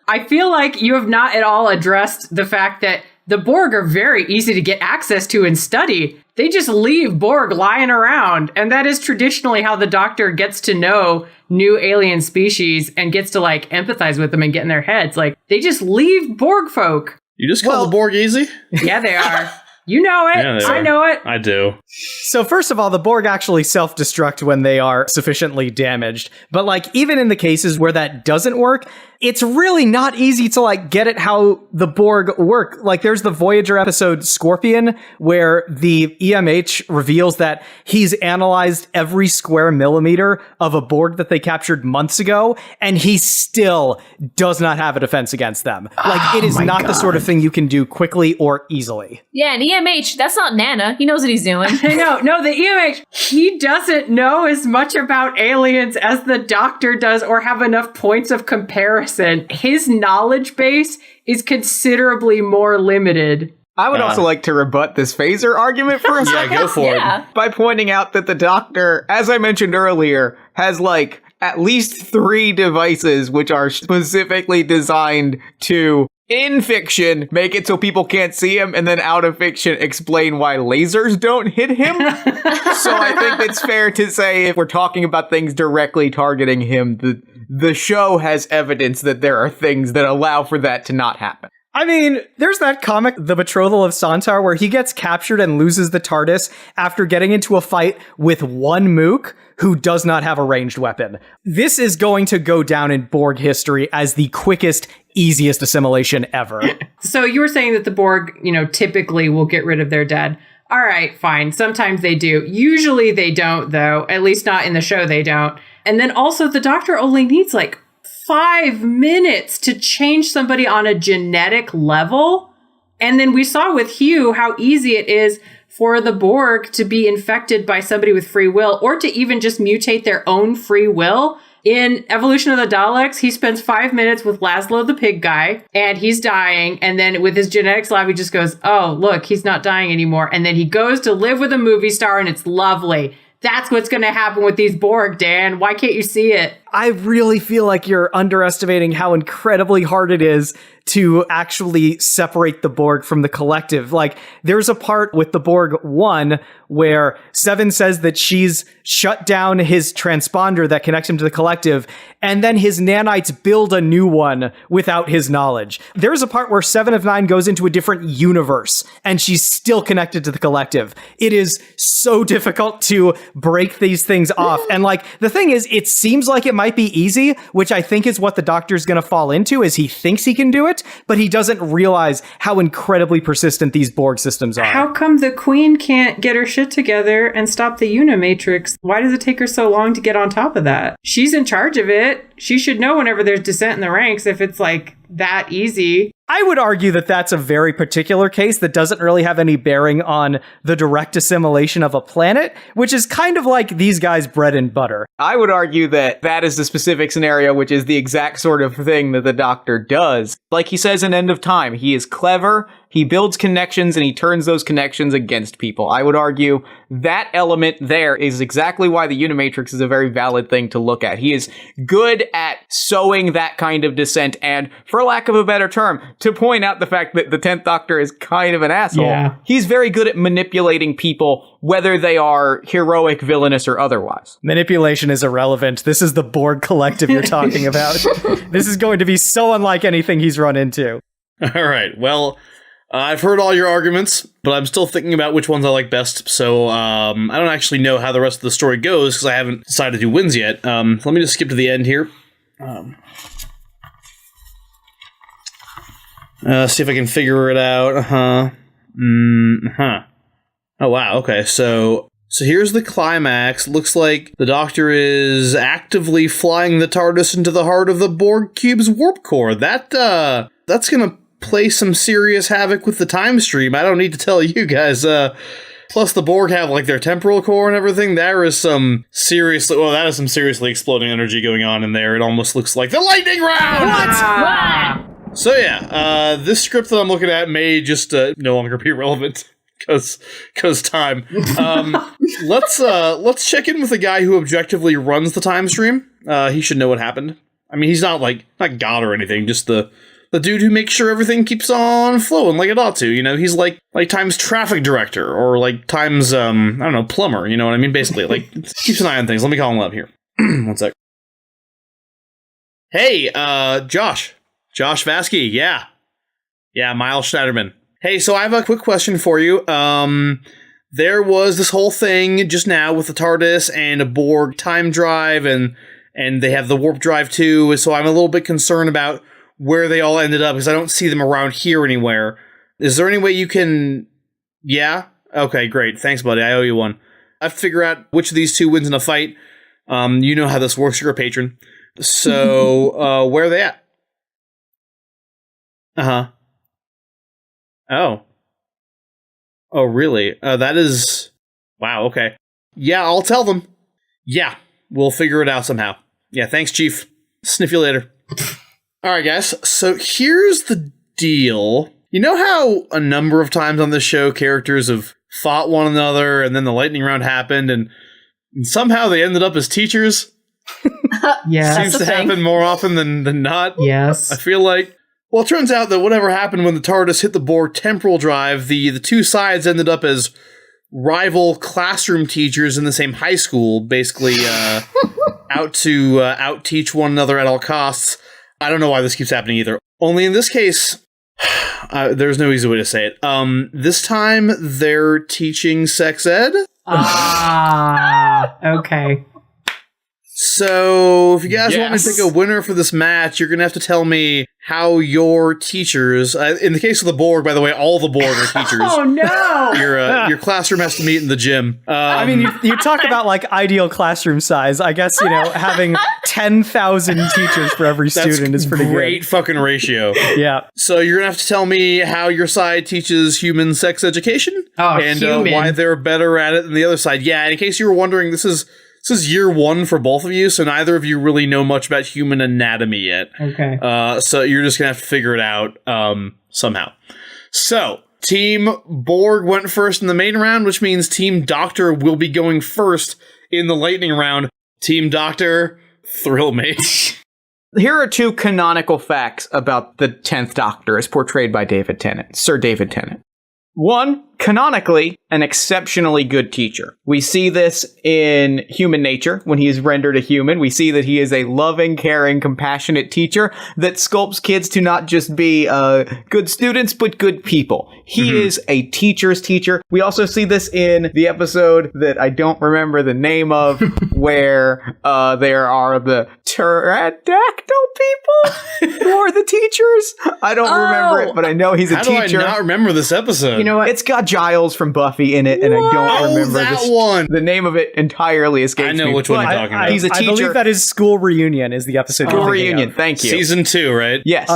I feel like you have not at all addressed the fact that the Borg are very easy to get access to and study. They just leave Borg lying around. And that is traditionally how the Doctor gets to know new alien species and gets to, like, empathize with them and get in their heads. Like, they just leave Borg folk. You just call the Borg easy? Yeah, they are. You know it. Yeah, I know it. I do. So first of all, the Borg actually self-destruct when they are sufficiently damaged. But like, even in the cases where that doesn't work, it's really not easy to like get at how the Borg work. Like there's the Voyager episode Scorpion, where the EMH reveals that he's analyzed every square millimeter of a Borg that they captured months ago, and he still does not have a defense against them. Like it is not the sort of thing you can do quickly or easily. Yeah, and EMH, that's not Nana. He knows what he's doing. No, the EMH, he doesn't know as much about aliens as the Doctor does or have enough points of comparison. His knowledge base is considerably more limited. I would also like to rebut this phaser argument for a second. Yeah, go for it. By pointing out that the Doctor, as I mentioned earlier, has like at least 3 devices which are specifically designed to, in fiction, make it so people can't see him, and then out of fiction, explain why lasers don't hit him. So I think it's fair to say if we're talking about things directly targeting him, the show has evidence that there are things that allow for that to not happen. I mean, there's that comic, The Betrothal of Santar, where he gets captured and loses the TARDIS after getting into a fight with one Mook who does not have a ranged weapon. This is going to go down in Borg history as the quickest, easiest assimilation ever. So you were saying that the Borg, typically will get rid of their dead. All right, fine. Sometimes they do. Usually they don't, though. At least not in the show, they don't. And then also the Doctor only needs like 5 minutes to change somebody on a genetic level. And then we saw with Hugh how easy it is for the Borg to be infected by somebody with free will, or to even just mutate their own free will. In Evolution of the Daleks, he spends 5 minutes with Laszlo the pig guy, and he's dying. And then with his genetics lab, he just goes, oh, look, he's not dying anymore. And then he goes to live with a movie star, and it's lovely. That's what's going to happen with these Borg, Dan. Why can't you see it? I really feel like you're underestimating how incredibly hard it is to actually separate the Borg from the collective. Like, there's a part with the Borg 1 where Seven says that she's shut down his transponder that connects him to the collective, and then his nanites build a new one without his knowledge. There's a part where 7 of 9 goes into a different universe, and she's still connected to the collective. It is so difficult to break these things off. And like, the thing is, it seems like it might be easy, which I think is what the Doctor's going to fall into, is he thinks he can do it, but he doesn't realize how incredibly persistent these Borg systems are. How come the Queen can't get her shit together and stop the Unimatrix? Why does it take her so long to get on top of that? She's in charge of it. She should know whenever there's dissent in the ranks if it's like that easy. I would argue that that's a very particular case that doesn't really have any bearing on the direct assimilation of a planet, which is kind of like these guys' bread and butter. I would argue that that is the specific scenario, which is the exact sort of thing that the Doctor does. Like he says in End of Time, he is clever, he builds connections, and he turns those connections against people. I would argue that element there is exactly why the Unimatrix is a very valid thing to look at. He is good at sowing that kind of dissent, and for lack of a better term, to point out the fact that the 10th Doctor is kind of an asshole. Yeah. He's very good at manipulating people, whether they are heroic, villainous, or otherwise. Manipulation is irrelevant. This is the Borg collective you're talking about. This is going to be so unlike anything he's run into. All right. Well, I've heard all your arguments, but I'm still thinking about which ones I like best. So I don't actually know how the rest of the story goes because I haven't decided who wins yet. Let me just skip to the end here. See if I can figure it out. Oh, wow. Okay. So here's the climax. Looks like the Doctor is actively flying the TARDIS into the heart of the Borg cube's warp core. That's gonna play some serious havoc with the time stream. I don't need to tell you guys. Plus the Borg have like their temporal core and everything. That is some seriously exploding energy going on in there. It almost looks like the lightning round. What? So yeah, this script that I'm looking at may just no longer be relevant because time. Let's check in with the guy who objectively runs the time stream. He should know what happened. I mean, he's not God or anything, just the dude who makes sure everything keeps on flowing like it ought to. You know, he's like Time's traffic director or like Time's I don't know, plumber. You know what I mean? Basically, like keeps an eye on things. Let me call him up here. One sec. Hey, Josh Vasky, yeah, Miles Schneiderman. Hey, so I have a quick question for you. There was this whole thing just now with the TARDIS and a Borg time drive, and they have the warp drive too. So I'm a little bit concerned about where they all ended up because I don't see them around here anywhere. Is there any way you can? Yeah. Okay, great. Thanks, buddy. I owe you one. I have to figure out which of these two wins in a fight. You know how this works. You're a patron. So where are they at? Uh-huh. Oh, really? That is... Wow, okay. Yeah, I'll tell them. Yeah, we'll figure it out somehow. Yeah, thanks, Chief. Sniff you later. Alright, guys, so here's the deal. You know how a number of times on this show characters have fought one another and then the lightning round happened and somehow they ended up as teachers? Yeah. Seems to happen more often than not. Yes. I feel like... Well, it turns out that whatever happened when the TARDIS hit the Borg temporal drive, the two sides ended up as rival classroom teachers in the same high school, basically out to out-teach one another at all costs. I don't know why this keeps happening either. Only in this case, there's no easy way to say it. This time, they're teaching sex ed. Okay. So, if you guys want me to pick a winner for this match, you're going to have to tell me how your teachers, in the case of the Borg, by the way, all the Borg are teachers. Oh, no! Your classroom has to meet in the gym. I mean, you talk about, ideal classroom size. I guess, having 10,000 teachers for every student is pretty great fucking ratio. Yeah. So, you're going to have to tell me how your side teaches human sex education. And why they're better at it than the other side. Yeah, and in case you were wondering, this is year one for both of you, so neither of you really know much about human anatomy yet. Okay. So you're just going to have to figure it out somehow. So, Team Borg went first in the main round, which means Team Doctor will be going first in the lightning round. Team Doctor, Thrill mate. Here are two canonical facts about the 10th Doctor as portrayed by David Tennant, Sir David Tennant. One, canonically, an exceptionally good teacher. We see this in Human Nature when he is rendered a human. We see that he is a loving, caring, compassionate teacher that sculpts kids to not just be good students, but good people. He is a teacher's teacher. We also see this in the episode that I don't remember the name of, where there are the pterodactyl people who are the teachers. I don't remember it, but I know he's a teacher. How do I not remember this episode? You know what? It's got Giles from Buffy in it, and I don't remember that one. The name of it entirely escapes me. I know which one but you're talking about. He's a teacher. I believe that is School Reunion is the episode. School you're thinking Reunion, of. thank you. Season 2, right? Yes.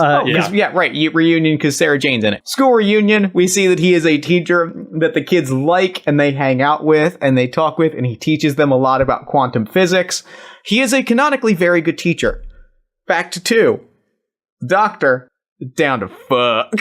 yeah. Right. Reunion because Sarah Jane's in it. School Reunion, we see that he is a teacher that the kids like and they hang out with and they talk with, and he teaches them a lot about quantum physics. He is a canonically very good teacher. Fact 2. Doctor, down to fuck.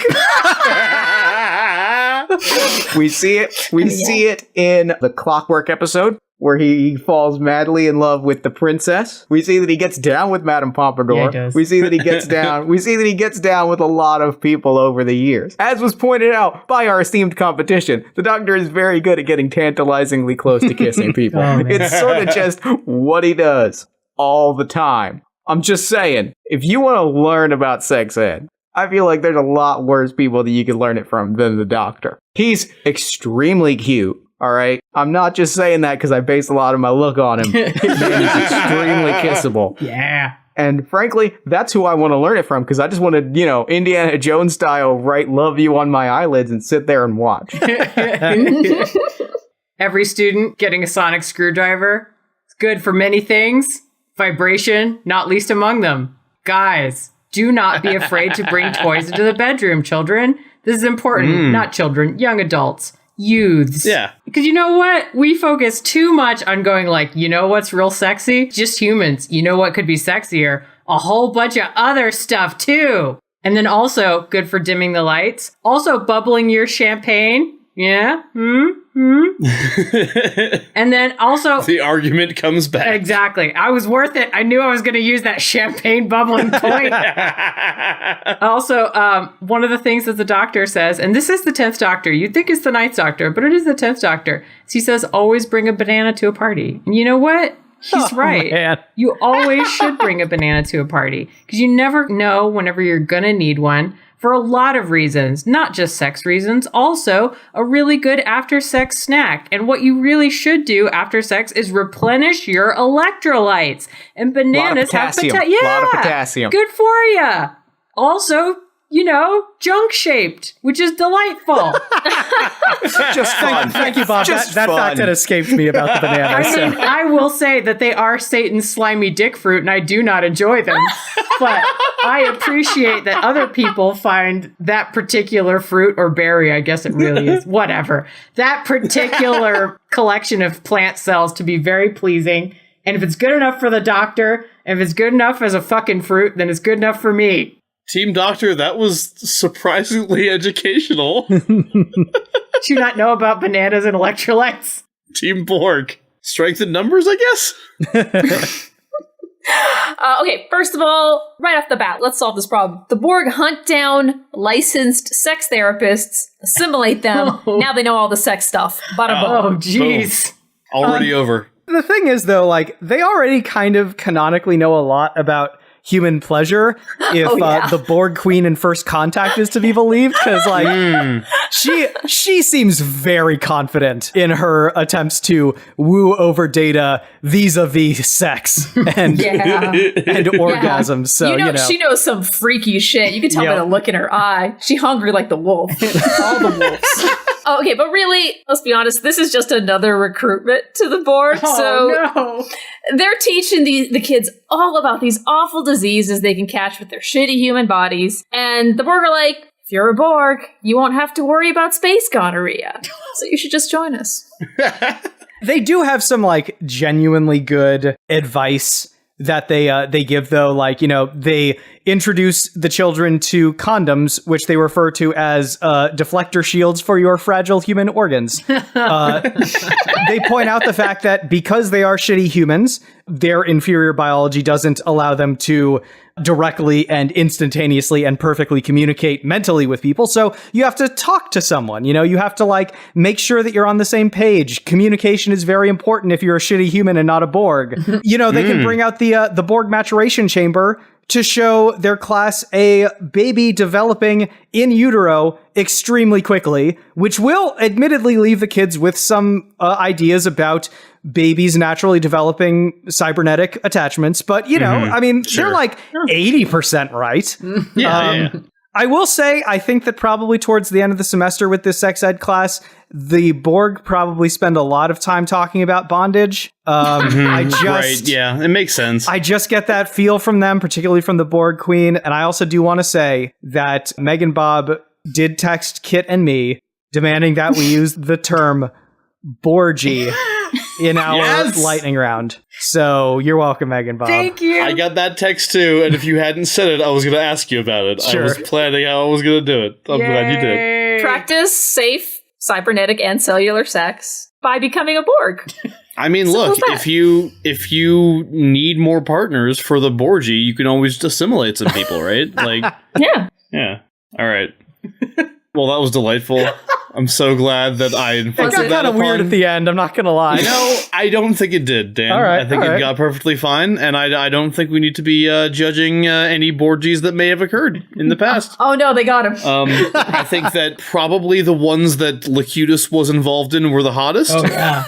We see it. We see it in the Clockwork episode where he falls madly in love with the princess. We see that he gets down with Madame Pompadour. Yeah, he does. We see that he gets down. We see that he gets down with a lot of people over the years. As was pointed out by our esteemed competition, the Doctor is very good at getting tantalizingly close to kissing people. Oh, man. It's sort of just what he does all the time. I'm just saying, if you want to learn about sex ed, I feel like there's a lot worse people that you could learn it from than the Doctor. He's extremely cute, all right? I'm not just saying that because I base a lot of my look on him. Man, he's extremely kissable. Yeah. And frankly, that's who I want to learn it from because I just want to, Indiana Jones style, write love you on my eyelids and sit there and watch. Every student getting a sonic screwdriver. It's good for many things. Vibration, not least among them. Guys, do not be afraid to bring toys into the bedroom, children. This is important. Not children, young adults, youths. Yeah. Because you know what? We focus too much on going like, you know what's real sexy? Just humans. You know what could be sexier? A whole bunch of other stuff too. And then also good for dimming the lights. Also bubbling your champagne. Yeah. And then also The argument comes back. exactly. I was worth it. I knew I was going to use that champagne bubbling point. Also, one of the things that the Doctor says, and this is the 10th Doctor. You'd think it's the 9th Doctor, but it is the 10th Doctor. He says, always bring a banana to a party. And you know what? He's right. Man. You always should bring a banana to a party because you never know whenever you're going to need one. For a lot of reasons, not just sex reasons, also a really good after sex snack. And what you really should do after sex is replenish your electrolytes. And bananas have potassium. Yeah, Lot of potassium. Good for you. Also, junk shaped, which is delightful. Just fun. Thank you, Bob. Just That fun. fact had escaped me about the banana. I mean, I will say that they are Satan's slimy dick fruit, and I do not enjoy them. But I appreciate that other people find that particular fruit or berry, I guess it really is, whatever, that particular collection of plant cells to be very pleasing. And if it's good enough for the Doctor, and if it's good enough as a fucking fruit, then it's good enough for me. Team Doctor, that was surprisingly educational. Do you not know about bananas and electrolytes? Team Borg. Strength in numbers, I guess? Okay, first of all, right off the bat, let's solve this problem. The Borg hunt down licensed sex therapists, assimilate them. Now they know all the sex stuff. Bada boom. Oh, jeez. Already over. The thing is, though, they already kind of canonically know a lot about human pleasure if the Borg Queen in First Contact is to be believed, because she seems very confident in her attempts to woo over Data vis-a-vis sex and and orgasms. So she knows some freaky shit. You can tell by the look in her eye. She hungry like the wolf. All the wolves. Oh, okay, but really, let's be honest, this is just another recruitment to the Borg. No. They're teaching the kids all about these awful diseases they can catch with their shitty human bodies. And the Borg are like, if you're a Borg, you won't have to worry about space gonorrhea. So you should just join us. They do have some genuinely good advice that they give, though. They introduce the children to condoms, which they refer to as deflector shields for your fragile human organs. They point out the fact that because they are shitty humans, their inferior biology doesn't allow them to directly and instantaneously and perfectly communicate mentally with people. So you have to talk to someone, you have to like make sure that you're on the same page. Communication is very important if you're a shitty human and not a Borg. They can bring out the Borg maturation chamber to show their class a baby developing in utero extremely quickly, which will admittedly leave the kids with some ideas about babies naturally developing cybernetic attachments. But, they're like 80% right. Yeah. I will say, I think that probably towards the end of the semester with this sex ed class, the Borg probably spend a lot of time talking about bondage. Right, yeah, it makes sense. I just get that feel from them, particularly from the Borg Queen. And I also do want to say that Meg and Bob did text Kit and me demanding that we use the term Borgy in our lightning round. So you're welcome, Meg and Bob. Thank you. I got that text too, and if you hadn't said it, I was going to ask you about it. Sure. I was planning how I was going to do it. I'm glad you did. Practice safe cybernetic and cellular sex by becoming a Borg. I mean, Simple look, as if you need more partners for the Borgy, you can always just assimilate some people, right? Like, Yeah. All right. Well, that was delightful. I'm so glad that I It got kind of weird at the end, I'm not going to lie. I don't think it did, Dan. All right, I think it got perfectly fine, and I don't think we need to be judging any Borgies that may have occurred in the past. Oh no, they got him. I think that probably the ones that Locutus was involved in were the hottest. Oh, yeah.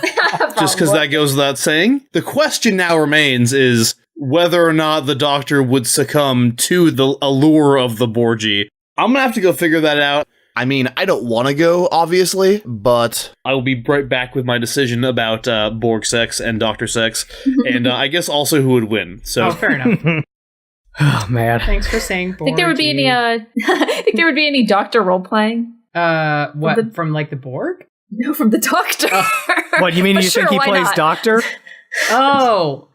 Just because that goes without saying. The question now remains is whether or not the Doctor would succumb to the allure of the Borgie. I'm going to have to go figure that out. I mean, I don't want to go, obviously, but I will be right back with my decision about Borg sex and Doctor sex, and I guess also who would win. So, fair enough. Oh, man. Thanks for saying Borg. Think there would be any Doctor role playing? What, from like the Borg? No, from the Doctor. What, you mean you think he plays Doctor? Or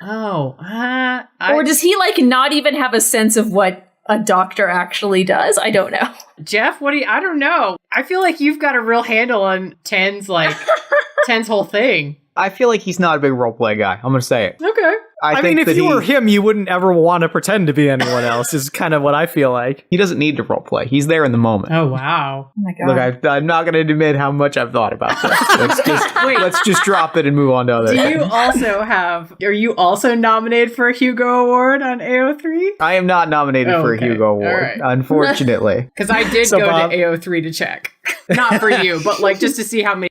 does he like not even have a sense of what a doctor actually does? I don't know. Jeff, I don't know. I feel like you've got a real handle on Ten's whole thing. I feel like he's not a big roleplay guy. I'm going to say it. Okay. I mean, if you were him, you wouldn't ever want to pretend to be anyone else, is kind of what I feel like. He doesn't need to roleplay. He's there in the moment. Oh, wow. Oh my God. Look, I'm not going to admit how much I've thought about this. Let's just drop it and move on to other things. Are you also nominated for a Hugo Award on AO3? I am not nominated for a Hugo Award, unfortunately. Because I did go to AO3 to check. Not for you, but like just to see how many.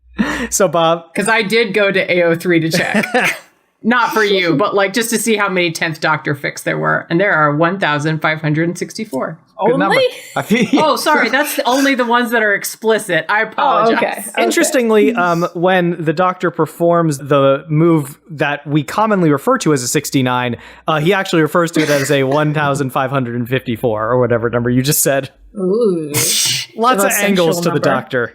So, Bob. Because I did go to AO3 to check. Not for you, but like just to see how many 10th Doctor fics there were. And there are 1,564. Only? Oh, sorry. That's only the ones that are explicit. I apologize. Okay. Interestingly, when the Doctor performs the move that we commonly refer to as a 69, he actually refers to it as a 1,554 or whatever number you just said. Ooh. Lots of angles to the Doctor,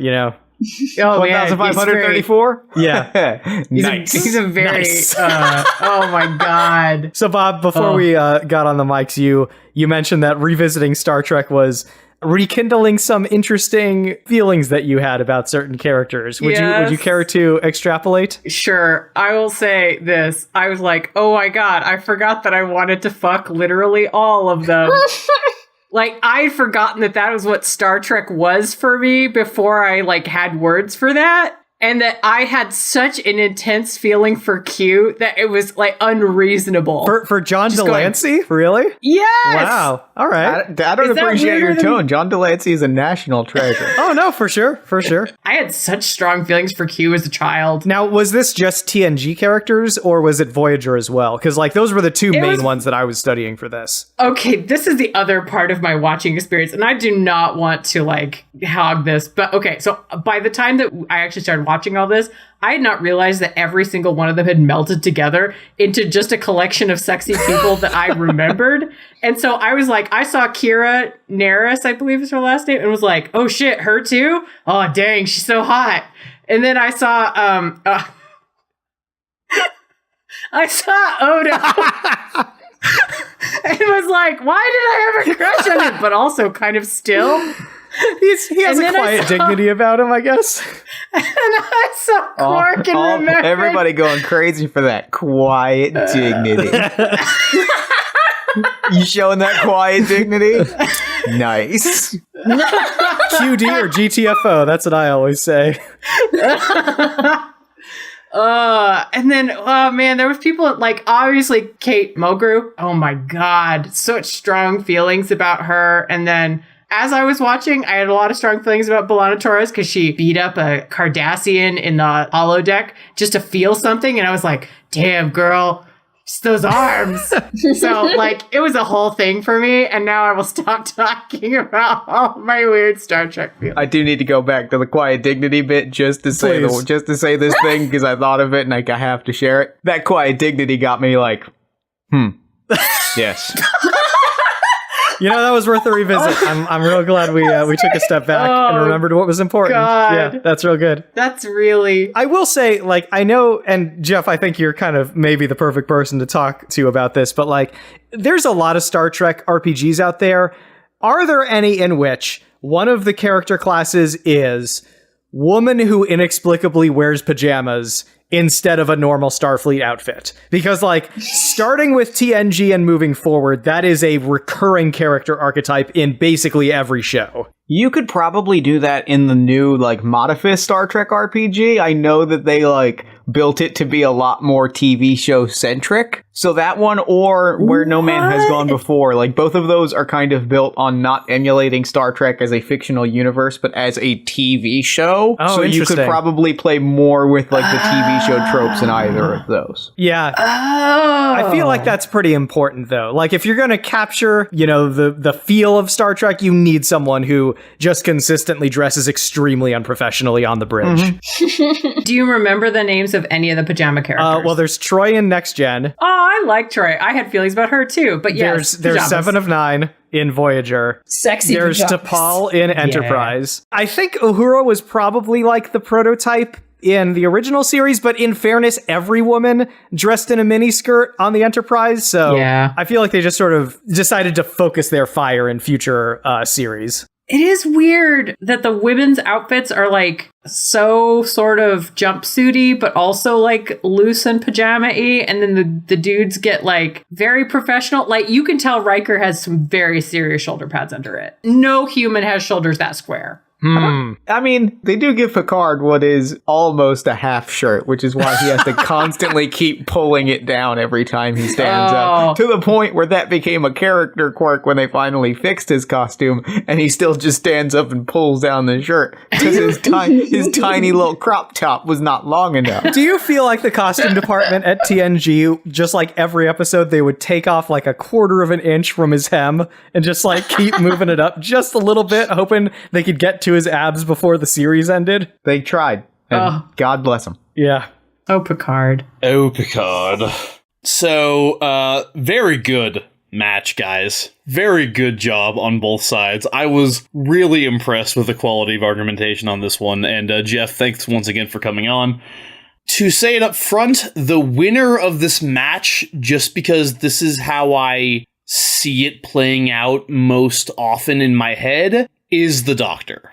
Oh, 1,534? Yeah. He's a very, nice. Oh my God. So Bob, before we got on the mics, you mentioned that revisiting Star Trek was rekindling some interesting feelings that you had about certain characters. Would you care to extrapolate? Sure. I will say this. I was like, oh my God, I forgot that I wanted to fuck literally all of them. Like, I'd forgotten that was what Star Trek was for me before I, had words for that. And that I had such an intense feeling for Q that it was, unreasonable. For John Delancey? Really? Yes! Wow. All right. I don't appreciate your tone. John Delancey is a national treasure. Oh, no, for sure. For sure. I had such strong feelings for Q as a child. Now, was this just TNG characters, or was it Voyager as well? Because, those were the two main ones that I was studying for this. Okay, this is the other part of my watching experience, and I do not want to, hog this. But, okay, so by the time that I actually started watching all this, I had not realized that every single one of them had melted together into just a collection of sexy people that I remembered. And so I was like, I saw Kira Nerys, I believe is her last name, and was like, oh shit, her too? Oh dang, she's so hot. And then I saw I saw Odo. And was like, why did I have a crush on him? But also kind of still. He has a quiet dignity about him, I guess. And I saw Quark and remembered. Everybody going crazy for that quiet dignity. You showing that quiet dignity? Nice. QD or GTFO, that's what I always say. And then, oh man, there was people like, obviously, Kate Mulgrew. Oh my God, such strong feelings about her. And then as I was watching, I had a lot of strong feelings about B'Elanna Torres because she beat up a Cardassian in the holodeck just to feel something. And I was like, damn, girl, just those arms. So, like, it was a whole thing for me. And now I will stop talking about all my weird Star Trek feelings. I do need to go back to the quiet dignity bit just to say this thing because I thought of it and I have to share it. That quiet dignity got me like, yes. You know, that was worth a revisit. I'm real glad we took a step back and remembered what was important. God. Yeah, that's real good. That's really... I will say, like, I know, and Jeff, I think you're kind of maybe the perfect person to talk to about this, but like, there's a lot of Star Trek RPGs out there. Are there any in which one of the character classes is woman who inexplicably wears pajamas instead of a normal Starfleet outfit? Because, like, starting with TNG and moving forward, that is a recurring character archetype in basically every show. You could probably do that in the new, like, Modifist Star Trek RPG. I know that they, like, built it to be a lot more TV show centric. So that one, or Where No Man Has Gone Before, like, both of those are kind of built on not emulating Star Trek as a fictional universe, but as a TV show. Oh, so you could interesting. probably play more with, like, the TV show tropes in either of those. Yeah. Oh. I feel like that's pretty important, though. Like, if you're going to capture, you know, the feel of Star Trek, you need someone who just consistently dresses extremely unprofessionally on the bridge. Do you remember the names of any of the pajama characters? Well, there's Troy in Next Gen. Oh, I like Troy. I had feelings about her too, but yes, There's pajamas. 7 of 9 in Voyager. Sexy There's pajamas. T'Pol in Enterprise. I think Uhura was probably like the prototype in the original series, but in fairness, every woman dressed in a miniskirt on the Enterprise, so Yeah. I feel like they just sort of decided to focus their fire in future series. It is weird that the women's outfits are like so sort of jumpsuity, but also like loose and pajama-y. And then the dudes get like very professional. Like you can tell Riker has some very serious shoulder pads under it. No human has shoulders that square. I mean, they do give Picard what is almost a half shirt, which is why he has to constantly keep pulling it down every time he stands up. To the point where that became a character quirk when they finally fixed his costume, and he still just stands up and pulls down the shirt because his tiny little crop top was not long enough. Do you feel like the costume department at TNG, just like every episode, they would take off like a quarter of an inch from his hem and just like keep moving it up just a little bit, hoping they could get to his abs before the series ended? They tried, and God bless them. Yeah. Oh, Picard. Oh, Picard. So, very good match, guys. Very good job on both sides. I was really impressed with the quality of argumentation on this one, and Jeff, thanks once again for coming on. To say it up front, the winner of this match, just because this is how I see it playing out most often in my head, is the Doctor.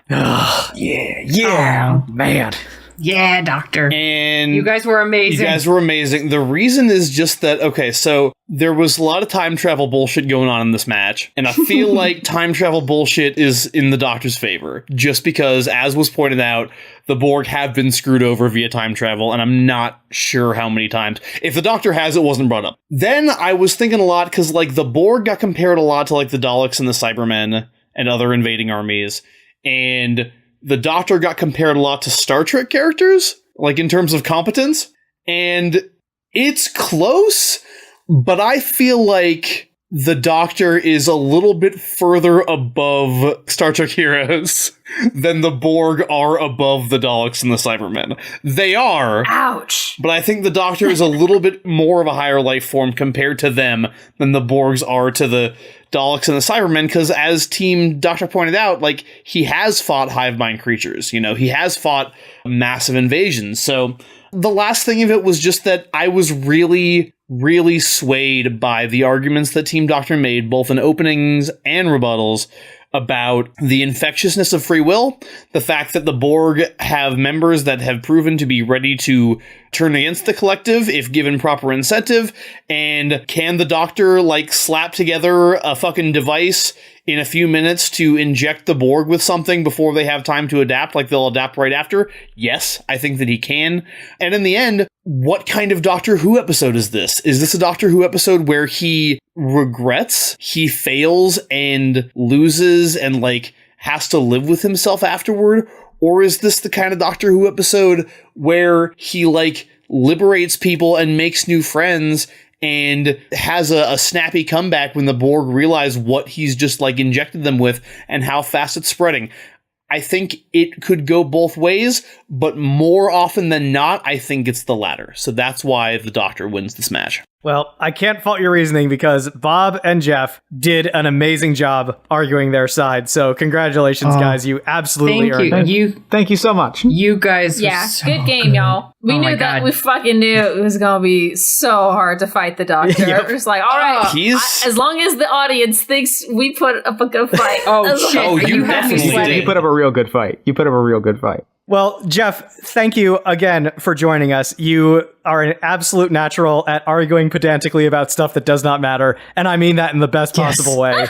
Yeah, man. Yeah, Doctor. And You guys were amazing. You guys were amazing. The reason is just that, okay, so there was a lot of time travel bullshit going on in this match, and I feel like time travel bullshit is in the Doctor's favor, just because, as was pointed out, the Borg have been screwed over via time travel, and I'm not sure how many times. If the Doctor has, it wasn't brought up. Then I was thinking a lot, because, like, the Borg got compared a lot to, like, the Daleks and the Cybermen and other invading armies, and the Doctor got compared a lot to Star Trek characters, like in terms of competence, and it's close, but I feel like the Doctor is a little bit further above Star Trek heroes than the Borg are above the Daleks and the Cybermen. They are. Ouch. But I think the Doctor is a little bit more of a higher life form compared to them than the Borgs are to the Daleks and the Cybermen, because as Team Doctor pointed out, like, he has fought hive mind creatures, you know, he has fought massive invasions. So the last thing of it was just that I was really, really swayed by the arguments that Team Doctor made, both in openings and rebuttals, about the infectiousness of free will, the fact that the Borg have members that have proven to be ready to turn against the collective if given proper incentive, and can the Doctor, like, slap together a fucking device in a few minutes to inject the Borg with something before they have time to adapt, like they'll adapt right after? Yes, I think that he can. And in the end, what kind of Doctor Who episode is this? Is this a Doctor Who episode where he regrets, he fails and loses and, like, has to live with himself afterward? Or is this the kind of Doctor Who episode where he, like, liberates people and makes new friends and has a snappy comeback when the Borg realize what he's just, like, injected them with and how fast it's spreading? I think it could go both ways, but more often than not, I think it's the latter. So that's why the Doctor wins this match. Well, I can't fault your reasoning because Bob and Jeff did an amazing job arguing their side. So congratulations, guys. You absolutely earned it. Thank you so much. You guys were Yeah, so good game, y'all. We Oh my knew that. God. We fucking knew it was going to be so hard to fight the Doctor. Yep. It was like, all right, He's- as long as the audience thinks we put up a good fight. Oh, as shit. long as you have me definitely sweating. You put up a real good fight. Well, Jeff, thank you again for joining us. You are an absolute natural at arguing pedantically about stuff that does not matter, and I mean that in the best possible way.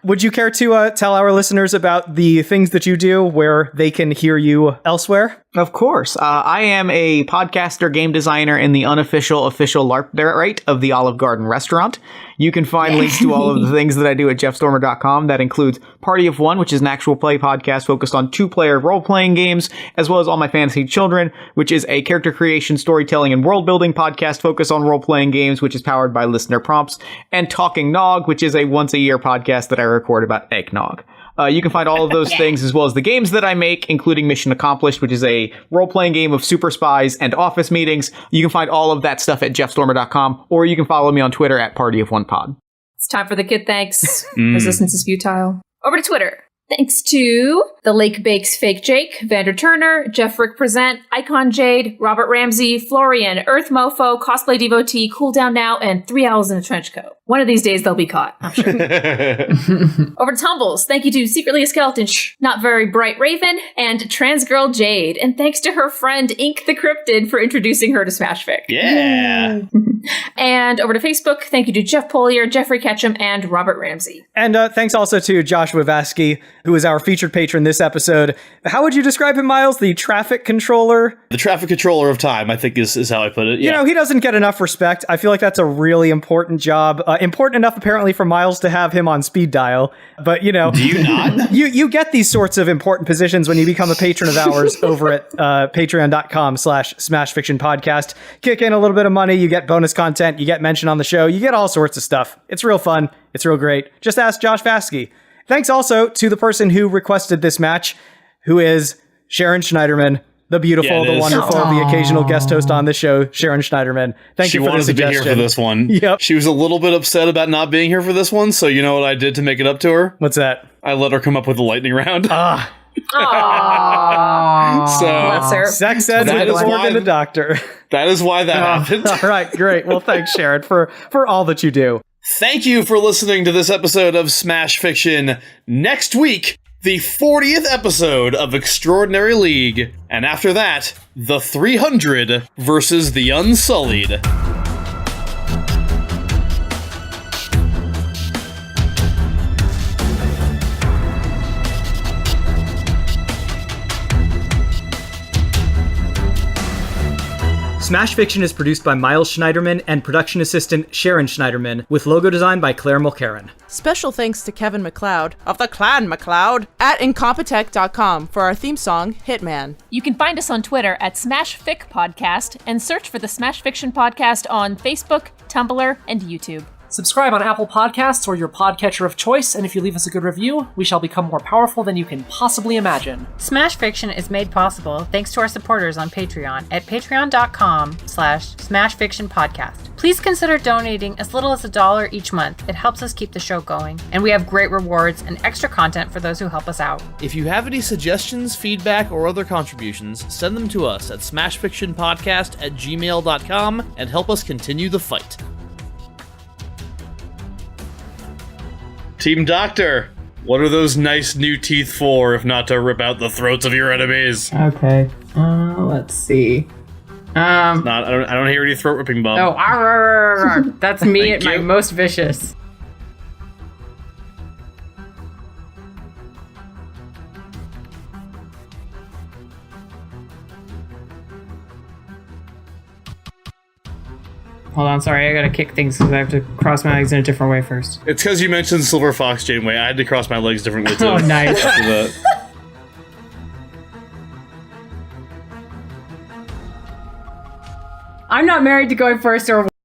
Would you care to tell our listeners about the things that you do where they can hear you elsewhere? Of course. I am a podcaster, game designer, and the official LARP narrator of the Olive Garden restaurant. You can find links to all of the things that I do at jeffstormer.com. That includes Party of One, which is an actual play podcast focused on 2-player role-playing games, as well as All My Fantasy Children, which is a character creation, storytelling, and world-building podcast focused on role-playing games, which is powered by listener prompts, and Talking Nog, which is a once-a-year podcast that I record about eggnog. You can find all of those things as well as the games that I make, including Mission Accomplished, which is a role-playing game of super spies and office meetings. You can find all of that stuff at jeffstormer.com, or you can follow me on Twitter at PartyOfOnePod. It's time for the kid thanks. Resistance is futile. Over to Twitter. Thanks to The Lake Bakes Fake Jake, Vander Turner, Jeff Rick Present, Icon Jade, Robert Ramsey, Florian, Earth Mofo, Cosplay Devotee, Cool Down Now, and 3 Owls in a Trench Coat. One of these days they'll be caught, I'm sure. Over to Tumbles. Thank you to Secretly a Skeleton, Not Very Bright Raven, and Trans Girl Jade. And thanks to her friend Ink the Cryptid for introducing her to Smash Fic. Yeah. And over to Facebook. Thank you to Jeff Polier, Jeffrey Ketchum, and Robert Ramsey. And thanks also to Joshua Vasky, who is our featured patron this episode. How would you describe him, Miles? The traffic controller? The traffic controller of time, I think is how I put it. Yeah. You know, he doesn't get enough respect. I feel like that's a really important job. Important enough, apparently, for Miles to have him on speed dial. But, you know... Do you not? You get these sorts of important positions when you become a patron of ours over at patreon.com/smashfictionpodcast. Kick in a little bit of money, you get bonus content, you get mentioned on the show, you get all sorts of stuff. It's real fun. It's real great. Just ask Josh Vasky. Thanks also to the person who requested this match, who is Sharon Schneiderman, the beautiful, the wonderful, the occasional guest host on the show, Sharon Schneiderman. Thank you for the suggestion. She wanted to be here for this one. Yep. She was a little bit upset about not being here for this one, so you know what I did to make it up to her? What's that? I let her come up with a lightning round. Aww. So, Bless her. Sex ed That with the is Borg why- and the Doctor. that is why that happened. All right, great. Well, thanks, Sharon, for all that you do. Thank you for listening to this episode of Smash Fiction. Next week, the 40th episode of Extraordinary League. And after that, the 300 versus the Unsullied. Smash Fiction is produced by Miles Schneiderman and production assistant Sharon Schneiderman, with logo design by Claire Mulcairn. Special thanks to Kevin MacLeod of the Clan MacLeod at Incompetech.com for our theme song, Hitman. You can find us on Twitter at SmashFic Podcast and search for the Smash Fiction Podcast on Facebook, Tumblr, and YouTube. Subscribe on Apple Podcasts or your podcatcher of choice, and if you leave us a good review, we shall become more powerful than you can possibly imagine. Smash Fiction is made possible thanks to our supporters on Patreon at patreon.com/smashfictionpodcast. Please consider donating as little as $1 each month. It helps us keep the show going, and we have great rewards and extra content for those who help us out. If you have any suggestions, feedback, or other contributions, send them to us at smashfictionpodcast@gmail.com and help us continue the fight. Team Doctor, what are those nice new teeth for if not to rip out the throats of your enemies? Okay. Let's see. I don't hear any throat ripping, Bob. Oh, arr, arr, arr, arr. That's me at my you. most vicious. Hold on, sorry, I gotta kick things because I have to cross my legs in a different way first. It's because you mentioned Silver Fox Janeway. I had to cross my legs differently too. Oh, nice. After that. I'm not married to going first or